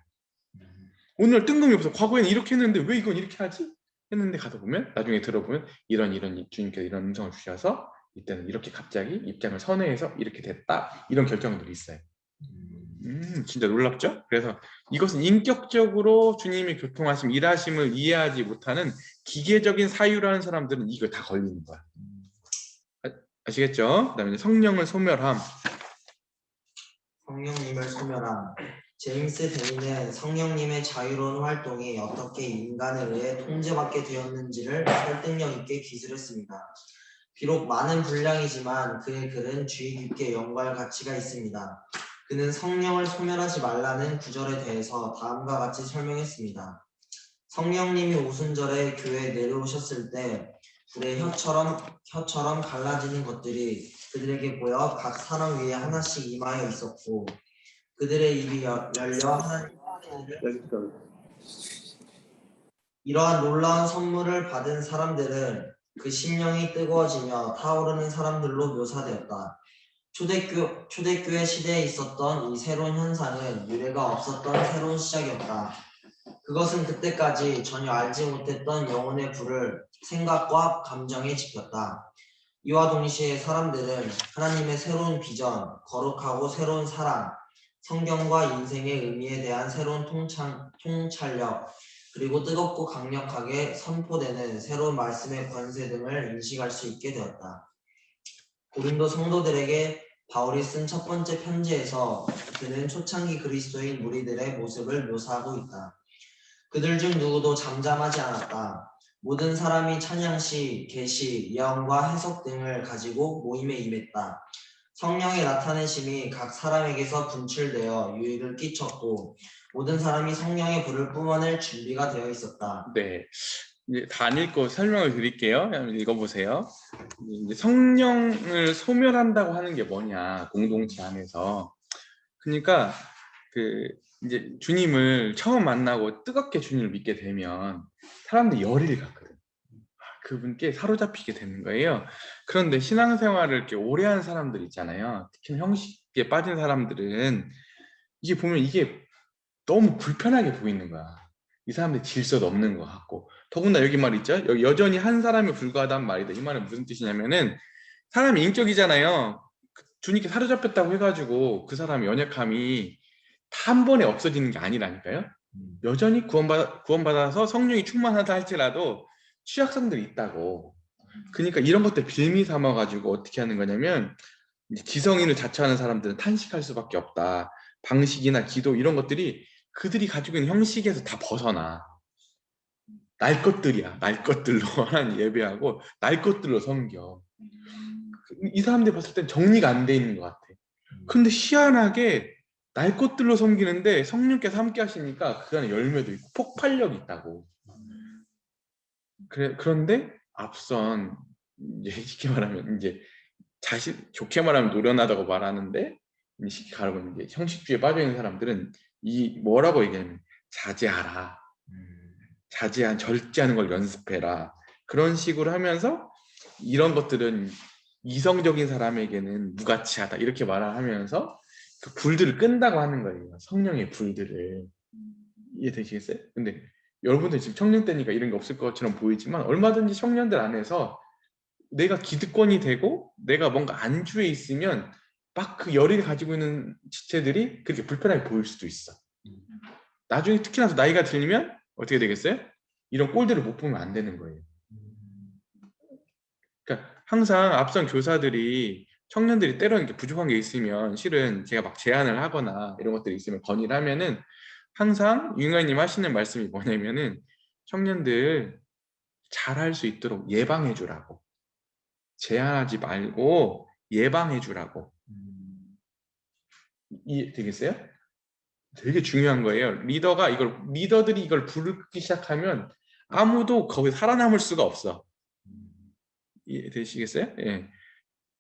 오늘 뜬금없어 과거에는 이렇게 했는데 왜 이건 이렇게 하지? 했는데 가서 보면 나중에 들어보면 이런 주님께서 이런 음성을 주셔서 이때는 이렇게 갑자기 입장을 선회해서 이렇게 됐다 이런 결정들이 있어요. 진짜 놀랍죠? 그래서 이것은 인격적으로 주님이 교통하심, 일하심을 이해하지 못하는 기계적인 사유라는 사람들은 이거 다 걸리는 거야. 아시겠죠? 그다음에 성령을 소멸함. 성령님을 소멸함. 제임스 데니는 성령님의 자유로운 활동이 어떻게 인간에 의해 통제받게 되었는지를 설득력 있게 기술했습니다. 비록 많은 분량이지만 그의 글은 주의 깊게 연구할 가치가 있습니다. 그는 성령을 소멸하지 말라는 구절에 대해서 다음과 같이 설명했습니다. 성령님이 오순절에 교회에 내려오셨을 때 불의 혀처럼 갈라지는 것들이 그들에게 보여 각 사람 위에 하나씩 임하여 있었고 그들의 입이 열려 하나님의 이러한 놀라운 선물을 받은 사람들은 그 심령이 뜨거워지며 타오르는 사람들로 묘사되었다. 초대교회 시대에 있었던 이 새로운 현상은 유례가 없었던 새로운 시작이었다. 그것은 그때까지 전혀 알지 못했던 영혼의 불을 생각과 감정에 지폈다. 이와 동시에 사람들은 하나님의 새로운 비전, 거룩하고 새로운 사랑, 성경과 인생의 의미에 대한 새로운 통찰력, 그리고 뜨겁고 강력하게 선포되는 새로운 말씀의 권세 등을 인식할 수 있게 되었다. 고린도 성도들에게 바울이 쓴 첫 번째 편지에서 그는 초창기 그리스도인 무리들의 모습을 묘사하고 있다. 그들 중 누구도 잠잠하지 않았다. 모든 사람이 찬양시, 계시, 예언과 해석 등을 가지고 모임에 임했다. 성령의 나타내심이 각 사람에게서 분출되어 유익을 끼쳤고 모든 사람이 성령의 불을 뿜어낼 준비가 되어 있었다. 네, 이제 다 안 읽고 설명을 드릴게요. 한번 읽어보세요. 이제 성령을 소멸한다고 하는 게 뭐냐, 공동체 안에서. 그러니까 그 이제 주님을 처음 만나고 뜨겁게 주님을 믿게 되면 사람들이 열이 가거든. 그분께 사로잡히게 되는 거예요. 그런데 신앙생활을 이렇게 오래 한 사람들 있잖아요. 특히 형식에 빠진 사람들은 이게 보면 이게 너무 불편하게 보이는 거야. 이 사람들 질서도 없는 것 같고. 더군다나 여기 말 있죠. 여기 여전히 한 사람에 불과하다는 말이다. 이 말은 무슨 뜻이냐면은 사람이 인격이잖아요. 주님께 사로잡혔다고 해가지고 그 사람의 연약함이 다 한 번에 없어지는 게 아니라니까요. 여전히 구원받아서 성령이 충만하다 할지라도 취약성들이 있다고. 그러니까 이런 것들 빌미 삼아가지고 어떻게 하는 거냐면 이제 지성인을 자처하는 사람들은 탄식할 수밖에 없다. 방식이나 기도 이런 것들이 그들이 가지고 있는 형식에서 다 벗어나. 날 것들이야. 날 것들로 하나님 예배하고 날 것들로 섬겨. 이 사람들이 봤을 땐 정리가 안 돼 있는 것 같아. 근데 희한하게 날 것들로 섬기는데 성령께서 함께 하시니까 그 안에 열매도 있고 폭발력이 있다고. 그런데 앞선 이제 쉽게 말하면 이제 좋게 말하면 노련하다고 말하는데 쉽게 말하면 이제 형식주의에 빠져 있는 사람들은 이 뭐라고 얘기하면 자제하라. 절제하는 걸 연습해라. 그런 식으로 하면서 이런 것들은 이성적인 사람에게는 무가치하다 이렇게 말을 하면서 그 불들을 끈다고 하는 거예요. 성령의 불들을. 이해되시겠어요? 근데 여러분들 지금 청년 때니까 이런 게 없을 것처럼 보이지만 얼마든지 청년들 안에서 내가 기득권이 되고 내가 뭔가 안주에 있으면 막 그 열의를 가지고 있는 지체들이 그렇게 불편하게 보일 수도 있어. 나중에 특히나 더 나이가 들면 어떻게 되겠어요? 이런 꼴들을 못 보면 안 되는 거예요. 그러니까 항상 앞선 교사들이 청년들이 때로는 이렇게 부족한 게 있으면 실은 제가 막 제안을 하거나 이런 것들이 있으면 건의를 하면은 항상 유인관님 하시는 말씀이 뭐냐면은 청년들 잘할 수 있도록 예방해 주라고. 제한하지 말고 예방해 주라고. 이해되겠어요? 되게 중요한 거예요. 리더들이 이걸 부르기 시작하면 아무도 거기 살아남을 수가 없어. 이해되시겠어요? 예.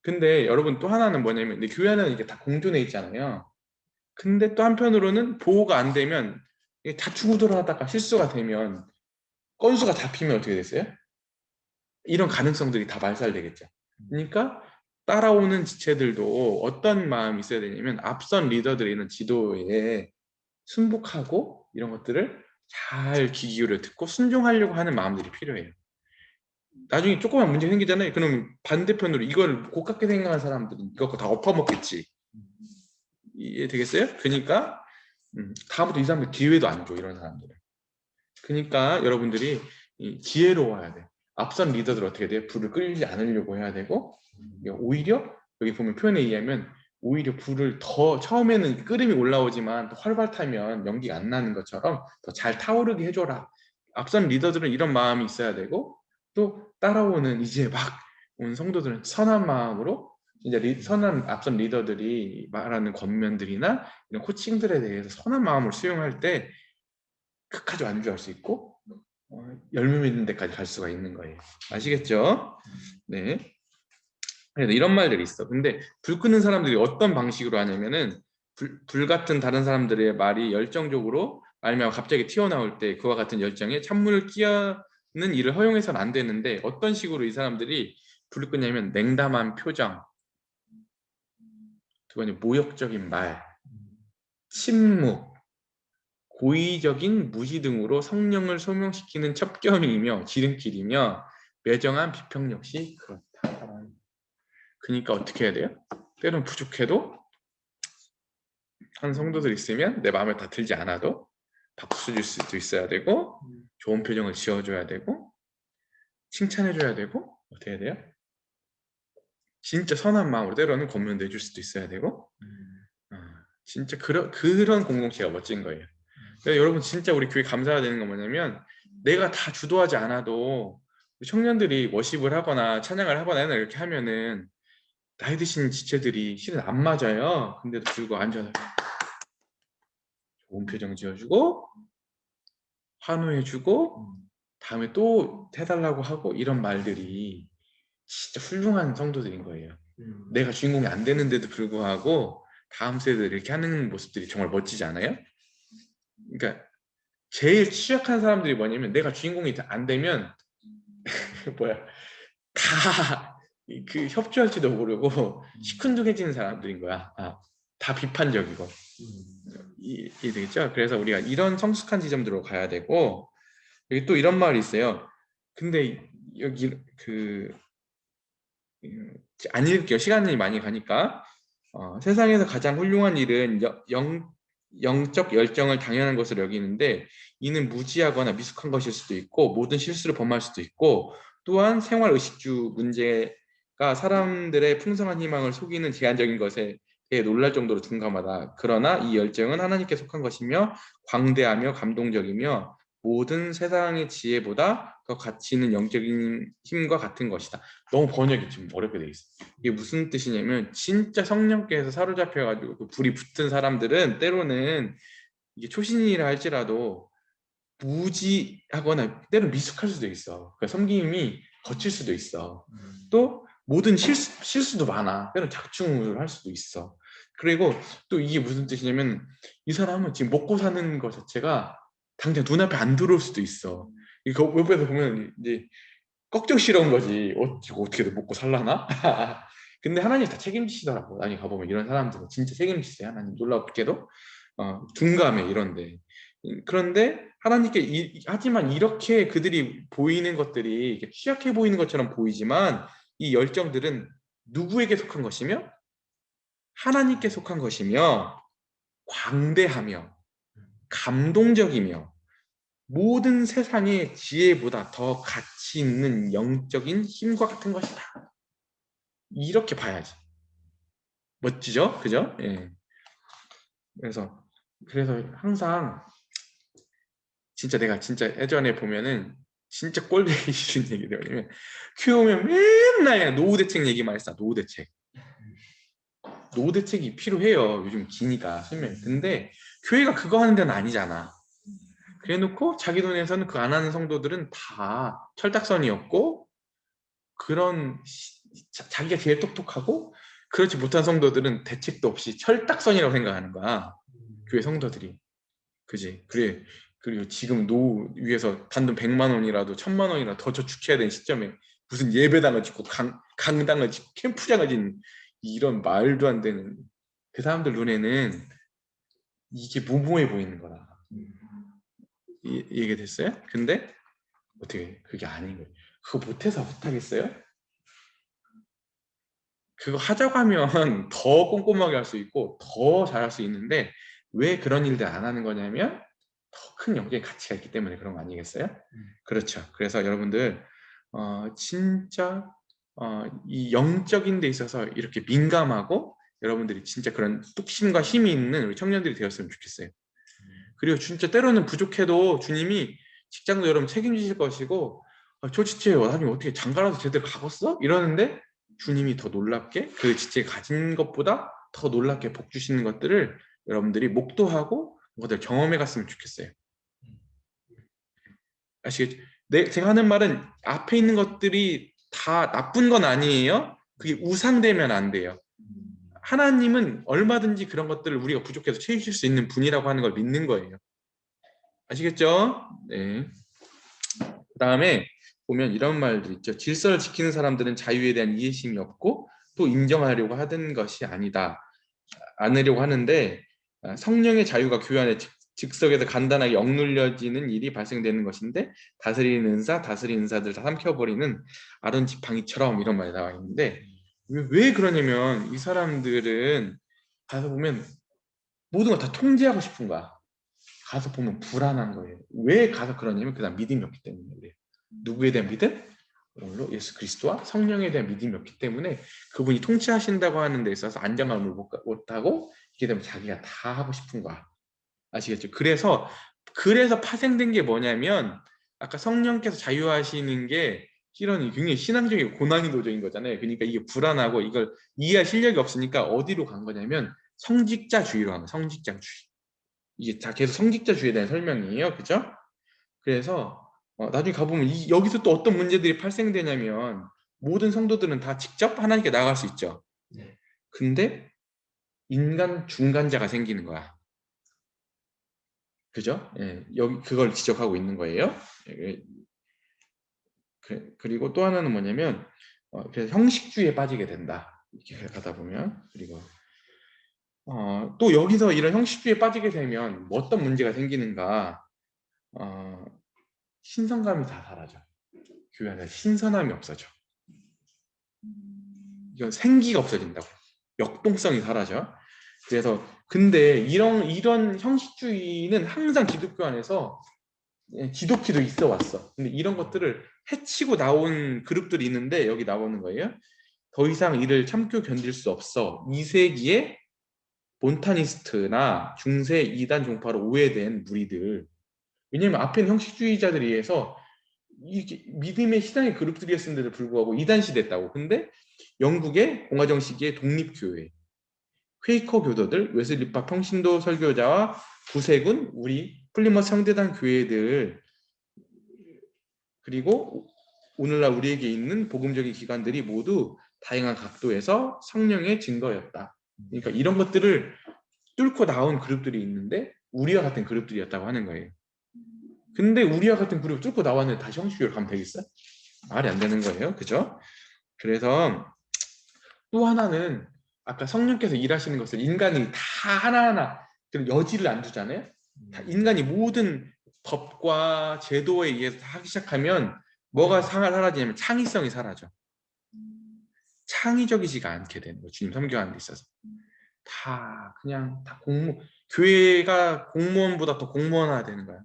근데 여러분 또 하나는 뭐냐면 근데 교회 안에는 이게 다 공존해 있잖아요. 근데 또 한편으로는 보호가 안 되면 이게 다투고들 하다가 실수가 되면 건수가 잡히면 어떻게 됐어요? 이런 가능성들이 다 발살되겠죠. 그러니까 따라오는 지체들도 어떤 마음이 있어야 되냐면 앞선 리더들의 이런 지도에 순복하고 이런 것들을 잘 귀 기울여 듣고 순종하려고 하는 마음들이 필요해요. 나중에 조그만 문제 생기잖아요. 그럼 반대편으로 이걸 고깝게 생각하는 사람들은 이거 다 엎어먹겠지. 이해되겠어요? 그러니까 다음부터 이 사람들 기회도 안 줘. 이런 사람들은. 그러니까 여러분들이 지혜로워야 돼. 앞선 리더들 어떻게 돼요? 불을 끌지 않으려고 해야 되고 오히려 여기 보면 표현에 의하면 오히려 불을 더 처음에는 끓음이 올라오지만 또 활발 타면 연기가 안 나는 것처럼 더 잘 타오르게 해줘라. 앞선 리더들은 이런 마음이 있어야 되고 또 따라오는 이제 막 온 성도들은 선한 마음으로 이제 선한 앞선 리더들이 말하는 권면들이나 이런 코칭들에 대해서 선한 마음을 수용할 때 끝까지 완주할 수 있고 열매 맺는 데까지 갈 수가 있는 거예요. 아시겠죠? 네. 그래서 이런 말들이 있어. 근데 불 끄는 사람들이 어떤 방식으로 하냐면은 불 같은 다른 사람들의 말이 열정적으로 아니면 갑자기 튀어나올 때 그와 같은 열정에 찬물을 끼얹는 일을 허용해서는 안 되는데 어떤 식으로 이 사람들이 불을 끄냐면 냉담한 표정, 두 번째 모욕적인 말, 침묵, 고의적인 무시 등으로 성령을 소명시키는 첩경이며 지름길이며 매정한 비평 역시 그렇다. 그러니까 어떻게 해야 돼요? 때론 부족해도 한 성도들 있으면 내 마음에 다 들지 않아도 박수 줄 수도 있어야 되고 좋은 표정을 지어줘야 되고 칭찬해줘야 되고 어떻게 해야 돼요? 진짜 선한 마음으로 때로는 권면 내줄 수도 있어야 되고 진짜 그런 공동체가 멋진 거예요. 그래서 여러분 진짜 우리 교회 감사해야 되는 건 뭐냐면 내가 다 주도하지 않아도 청년들이 워십을 하거나 찬양을 하거나 이렇게 하면은 나이 드신 지체들이 실은 안 맞아요. 근데도 불구하고 앉아서 좋은 표정 지어주고 환호해주고 다음에 또 해달라고 하고 이런 말들이 진짜 훌륭한 성도들인 거예요. 내가 주인공이 안 되는데도 불구하고 다음 세대들 이렇게 하는 모습들이 정말 멋지지 않아요? 그러니까 제일 취약한 사람들이 뭐냐면 내가 주인공이 안 되면 뭐야 다 그 협조할지도 모르고 시큰둥해지는 사람들인 거야. 다 비판적이고 이해되겠죠? 그래서 우리가 이런 성숙한 지점들로 가야 되고 여기 또 이런 말이 있어요. 근데 여기 안 읽을게요. 시간이 많이 가니까. 세상에서 가장 훌륭한 일은 영적 열정을 당연한 것으로 여기는데 이는 무지하거나 미숙한 것일 수도 있고 모든 실수를 범할 수도 있고 또한 생활 의식주 문제가 사람들의 풍성한 희망을 속이는 제한적인 것에 대해 놀랄 정도로 둔감하다. 그러나 이 열정은 하나님께 속한 것이며 광대하며 감동적이며 모든 세상의 지혜보다 더 가치 있는 영적인 힘과 같은 것이다. 너무 번역이 좀 어렵게 돼 있어. 이게 무슨 뜻이냐면 진짜 성령께서 사로잡혀가지고 그 불이 붙은 사람들은 때로는 이게 초신이라 할지라도 무지하거나 때로 미숙할 수도 있어. 그러니까 섬김이 거칠 수도 있어. 또 모든 실수도 많아. 때로 작충을 할 수도 있어. 그리고 또 이게 무슨 뜻이냐면 이 사람은 지금 먹고 사는 것 자체가 당장 눈앞에 안 들어올 수도 있어. 이거 옆에서 보면 이제 꺽적시러운 거지. 이거 어떻게든 먹고 살라나? 근데 하나님 다 책임지시더라고. 나중에 가보면 이런 사람들은 진짜 책임지세요. 하나님 놀랍게도 둔감해 이런데. 그런데 하나님께 하지만 이렇게 그들이 보이는 것들이 이렇게 취약해 보이는 것처럼 보이지만 이 열정들은 누구에게 속한 것이며 하나님께 속한 것이며 광대하며 감동적이며 모든 세상의 지혜보다 더 가치 있는 영적인 힘과 같은 것이다. 이렇게 봐야지. 멋지죠? 그죠? 예. 그래서 항상 진짜 내가 진짜 예전에 보면은 진짜 꼴보기 싫은 얘기들 뭐냐면 키우면 맨날 노후 대책 얘기만 했어. 노후 대책. 노후 대책이 필요해요. 요즘 기니까 수명. 근데 교회가 그거 하는 데는 아니잖아. 그래놓고 자기 돈에서는 그거 안 하는 성도들은 다 철딱선이었고 그런 자기가 제일 똑똑하고 그렇지 못한 성도들은 대책도 없이 철딱선이라고 생각하는 거야. 교회 성도들이. 그지? 그래. 그리고 지금 노후 위해서 단돈 100만 원이라도 1000만 원이라도 더 저축해야 되는 시점에 무슨 예배당을 짓고 강당을 짓고 캠프장을 짓는 이런 말도 안 되는 그 사람들 눈에는 이게 무모해 보이는 거라. 이게 됐어요? 근데 어떻게 그게 아닌 거예요. 그거 못해서 못하겠어요? 그거 하자고 하면 더 꼼꼼하게 할 수 있고 더 잘할 수 있는데 왜 그런 일들 안 하는 거냐면 더 큰 영적인 가치가 있기 때문에 그런 거 아니겠어요? 그렇죠. 그래서 여러분들 진짜 이 영적인 데 있어서 이렇게 민감하고 여러분들이 진짜 그런 뚝심과 힘이 있는 우리 청년들이 되었으면 좋겠어요. 그리고 진짜 때로는 부족해도 주님이 직장도 여러분 책임지실 것이고 저 지체에 나중에 어떻게 장가라도 제대로 가봤어? 이러는데 주님이 더 놀랍게 그 지체에 가진 것보다 더 놀랍게 복 주시는 것들을 여러분들이 목도하고 그것들 경험해 갔으면 좋겠어요. 아시겠죠? 제가 하는 말은 앞에 있는 것들이 다 나쁜 건 아니에요. 그게 우상되면 안 돼요. 하나님은 얼마든지 그런 것들을 우리가 부족해서 채우실 수 있는 분이라고 하는 걸 믿는 거예요. 아시겠죠? 네. 그 다음에 보면 이런 말들 있죠. 질서를 지키는 사람들은 자유에 대한 이해심이 없고 또 인정하려고 하는 것이 아니다. 않으려고 하는데 성령의 자유가 교회 안에 즉석에서 간단하게 억눌려지는 일이 발생되는 것인데 다스리는 은사들 다 삼켜버리는 아론 지팡이처럼 이런 말이 나와 있는데 왜 그러냐면 이 사람들은 가서 보면 모든 걸 다 통제하고 싶은 거야. 가서 보면 불안한 거예요. 왜 가서 그러냐면 그다음 믿음이 없기 때문에 그래요. 누구에 대한 믿음? 오늘로 예수 그리스도와 성령에 대한 믿음이 없기 때문에 그분이 통치하신다고 하는 데 있어서 안정감을 못하고 이게 되면 자기가 다 하고 싶은 거야. 아시겠죠? 그래서 파생된 게 뭐냐면 아까 성령께서 자유하시는 게 실은 굉장히 신앙적이고 고난이도적인 거잖아요. 그러니까 이게 불안하고 이걸 이해할 실력이 없으니까 어디로 간 거냐면 성직자주의로 간 거예요. 성직자주의. 이게 다 계속 성직자주의에 대한 설명이에요. 그죠? 그래서 나중에 가보면 여기서 또 어떤 문제들이 발생되냐면 모든 성도들은 다 직접 하나님께 나아갈 수 있죠. 네. 근데 인간 중간자가 생기는 거야. 그죠? 예, 여기 그걸 지적하고 있는 거예요. 예, 그리고 또 하나는 뭐냐면 그래서 형식주의에 빠지게 된다. 이렇게 가다 보면 그리고 또 여기서 이런 형식주의에 빠지게 되면 뭐 어떤 문제가 생기는가? 신선감이 다 사라져. 교회 안에 신선함이 없어져. 이건 생기가 없어진다고. 역동성이 사라져. 그래서 근데 이런 형식주의는 항상 기독교 안에서 지독히도 있어 왔어. 근데 이런 것들을 해치고 나온 그룹들이 있는데 여기 나오는 거예요. 더 이상 이를 참고 견딜 수 없어. 2세기에 몬타니스트나 중세 이단 종파로 오해된 무리들. 왜냐면 앞에는 형식주의자들에 의해서 이게 믿음의 신앙의 그룹들이었음에도 불구하고 이단시 됐다고. 근데 영국의 공화정 시기의 독립교회, 퀘이커 교도들, 웨슬리파 평신도 설교자와 구세군, 우리 플리머스 형제단 교회들 그리고 오늘날 우리에게 있는 복음적인 기관들이 모두 다양한 각도에서 성령의 증거였다. 그러니까 이런 것들을 뚫고 나온 그룹들이 있는데 우리와 같은 그룹들이었다고 하는 거예요. 근데 우리와 같은 그룹 뚫고 나왔는데 다시 형식교회로 가면 되겠어? 말이 안 되는 거예요. 그죠? 그래서 또 하나는 아까 성령께서 일하시는 것을 인간이 다 하나하나 여지를 안 두잖아요. 다 인간이 모든 법과 제도에 의해서 다 하기 시작하면 뭐가 사라지냐면 창의성이 사라져. 창의적이지가 않게 되는 거예요. 주님 섬겨하는 데 있어서. 다 그냥 다 교회가 공무원보다 더 공무원화 되는 거야.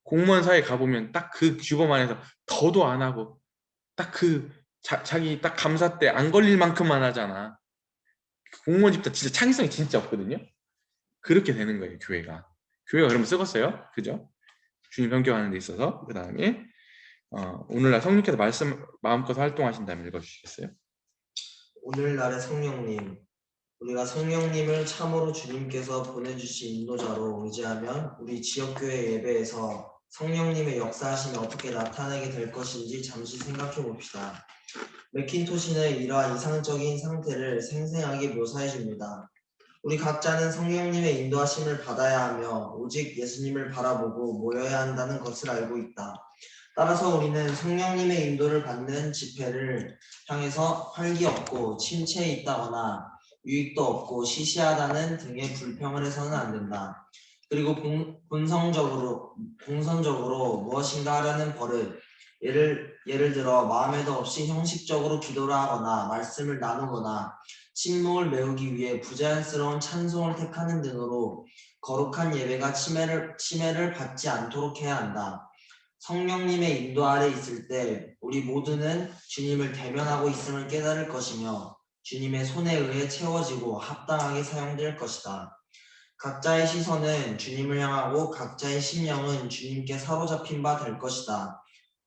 공무원 사이에 가보면 딱 그 규범 안에서 더도 안 하고 딱 자기 딱 감사 때 안 걸릴 만큼만 하잖아. 공무원 집단 진짜 창의성이 진짜 없거든요. 그렇게 되는 거예요, 교회가. 교회가 그러면 썩었어요. 그죠? 주님 섬겨하는 데 있어서. 그 다음에 오늘날 성령께서 말씀 마음껏 활동하신다면 읽어주시겠어요? 오늘날의 성령님, 우리가 성령님을 참으로 주님께서 보내주신 인도자로 의지하면 우리 지역교회 예배에서 성령님의 역사하심이 어떻게 나타나게 될 것인지 잠시 생각해 봅시다. 맥킨토시는 이러한 이상적인 상태를 생생하게 묘사해 줍니다. 우리 각자는 성령님의 인도하심을 받아야 하며 오직 예수님을 바라보고 모여야 한다는 것을 알고 있다. 따라서 우리는 성령님의 인도를 받는 집회를 향해서 활기 없고 침체에 있다거나 유익도 없고 시시하다는 등의 불평을 해서는 안 된다. 그리고 본성적으로 무엇인가 하려는 버릇, 예를 들어 마음에도 없이 형식적으로 기도를 하거나 말씀을 나누거나 침묵을 메우기 위해 부자연스러운 찬송을 택하는 등으로 거룩한 예배가 침해를 받지 않도록 해야 한다. 성령님의 인도 아래 있을 때 우리 모두는 주님을 대면하고 있음을 깨달을 것이며 주님의 손에 의해 채워지고 합당하게 사용될 것이다. 각자의 시선은 주님을 향하고 각자의 심령은 주님께 사로잡힌 바 될 것이다.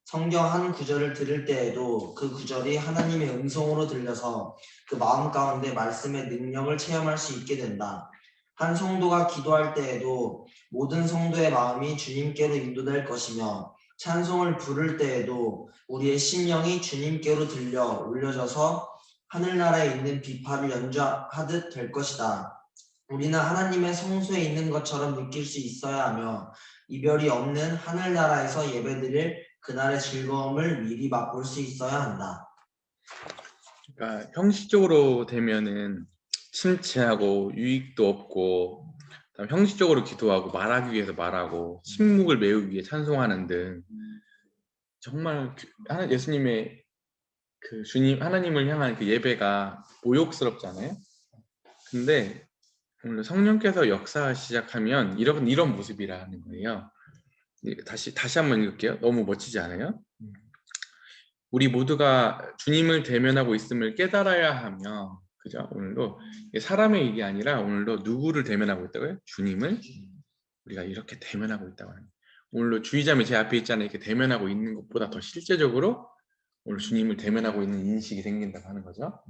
성경 한 구절을 들을 때에도 그 구절이 하나님의 음성으로 들려서 그 마음 가운데 말씀의 능력을 체험할 수 있게 된다. 한 성도가 기도할 때에도 모든 성도의 마음이 주님께로 인도될 것이며 찬송을 부를 때에도 우리의 심령이 주님께로 들려 올려져서 하늘나라에 있는 비파를 연주하듯 될 것이다. 우리는 하나님의 성소에 있는 것처럼 느낄 수 있어야 하며 이별이 없는 하늘나라에서 예배드릴 그날의 즐거움을 미리 맛볼 수 있어야 한다. 그러니까 형식적으로 되면은 침체하고 유익도 없고 그다음에 형식적으로 기도하고 말하기 위해서 말하고 침묵을 메우기 위해 찬송하는 등 정말 예수님의 그 주님 하나님을 향한 그 예배가 모욕스럽잖아요. 근데 오늘 성령께서 역사 시작하면 이런 모습이라는 거예요. 다시 한번 읽을게요. 너무 멋지지 않아요? 우리 모두가 주님을 대면하고 있음을 깨달아야 하며, 그죠? 오늘도 사람의 일이 아니라 오늘도 누구를 대면하고 있다고요? 주님을 우리가 이렇게 대면하고 있다고 하는 거예요. 오늘도 주의자매 제 앞에 있잖아요. 이렇게 대면하고 있는 것보다 더 실제적으로 오늘 주님을 대면하고 있는 인식이 생긴다고 하는 거죠.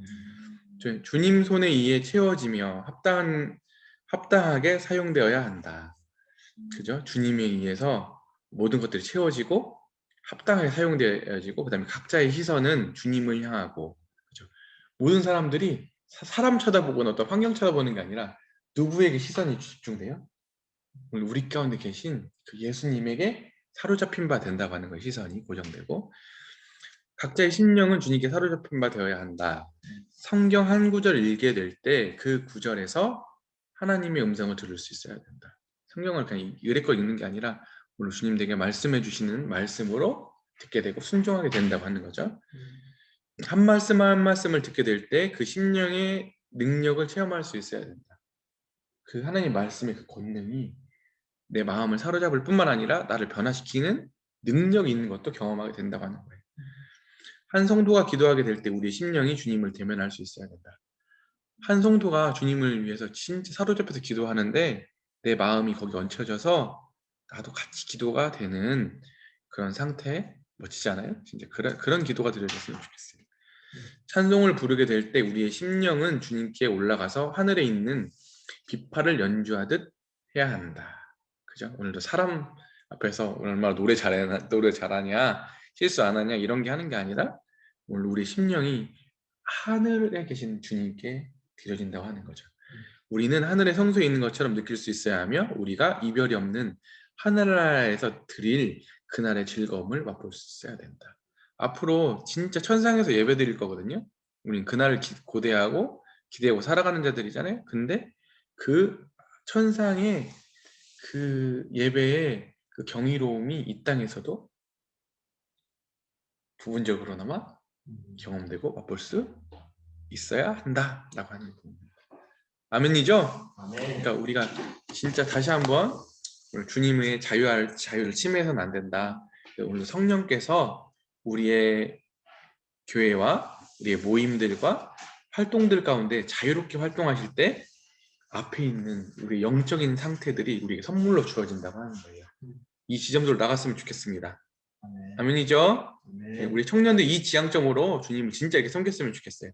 주님 손에 의해 채워지며 합당하게 사용되어야 한다. 그죠? 주님에 의해서 모든 것들이 채워지고 합당하게 사용되어지고 그다음에 각자의 시선은 주님을 향하고 그죠? 모든 사람들이 사람 쳐다보거나 어떤 환경 쳐다보는 게 아니라 누구에게 시선이 집중돼요? 오늘 우리 가운데 계신 그 예수님에게 사로잡힌 바 된다고 하는 거예요. 시선이 고정되고 각자의 심령은 주님께 사로잡힌 바 되어야 한다. 성경 한 구절 읽게 될 때 그 구절에서 하나님의 음성을 들을 수 있어야 된다. 성경을 그냥 의례껏 읽는 게 아니라 오늘 주님에게 말씀해 주시는 말씀으로 듣게 되고 순종하게 된다고 하는 거죠. 한 말씀 한 말씀을 듣게 될 때 그 심령의 능력을 체험할 수 있어야 된다. 그 하나님 말씀의 그 권능이 내 마음을 사로잡을 뿐만 아니라 나를 변화시키는 능력이 있는 것도 경험하게 된다고 하는 거예요. 한 성도가 기도하게 될 때 우리의 심령이 주님을 대면할 수 있어야 된다. 한 성도가 주님을 위해서 진짜 사로잡혀서 기도하는데 내 마음이 거기 얹혀져서 나도 같이 기도가 되는 그런 상태 멋지지 않아요? 진짜 그런 기도가 드려졌으면 좋겠어요. 찬송을 부르게 될 때 우리의 심령은 주님께 올라가서 하늘에 있는 비파를 연주하듯 해야 한다. 그죠? 오늘도 사람 앞에서 얼마나 노래 잘하냐, 실수 안 하냐 이런 게 하는 게 아니라 오늘 우리 심령이 하늘에 계신 주님께 드려진다고 하는 거죠. 우리는 하늘의 성소에 있는 것처럼 느낄 수 있어야 하며 우리가 이별이 없는 하늘나라에서 드릴 그날의 즐거움을 맛볼 수 있어야 된다. 앞으로 진짜 천상에서 예배 드릴 거거든요. 우린 그날을 고대하고 기대하고 살아가는 자들이잖아요. 근데 그 천상의 그 예배의 그 경이로움이 이 땅에서도 부분적으로나마 경험되고 맛볼 수 있어야 한다라고 하는 부분입니다. 아멘이죠? 그러니까 우리가 진짜 다시 한번 오늘 주님의 자유를 침해해서는 안 된다. 오늘 성령께서 우리의 교회와 우리의 모임들과 활동들 가운데 자유롭게 활동하실 때 앞에 있는 우리 영적인 상태들이 우리에게 선물로 주어진다고 하는 거예요. 이 지점으로 나갔으면 좋겠습니다. 아멘이죠? 네, 우리 청년들 이 지향점으로 주님을 진짜 이렇게 섬겼으면 좋겠어요.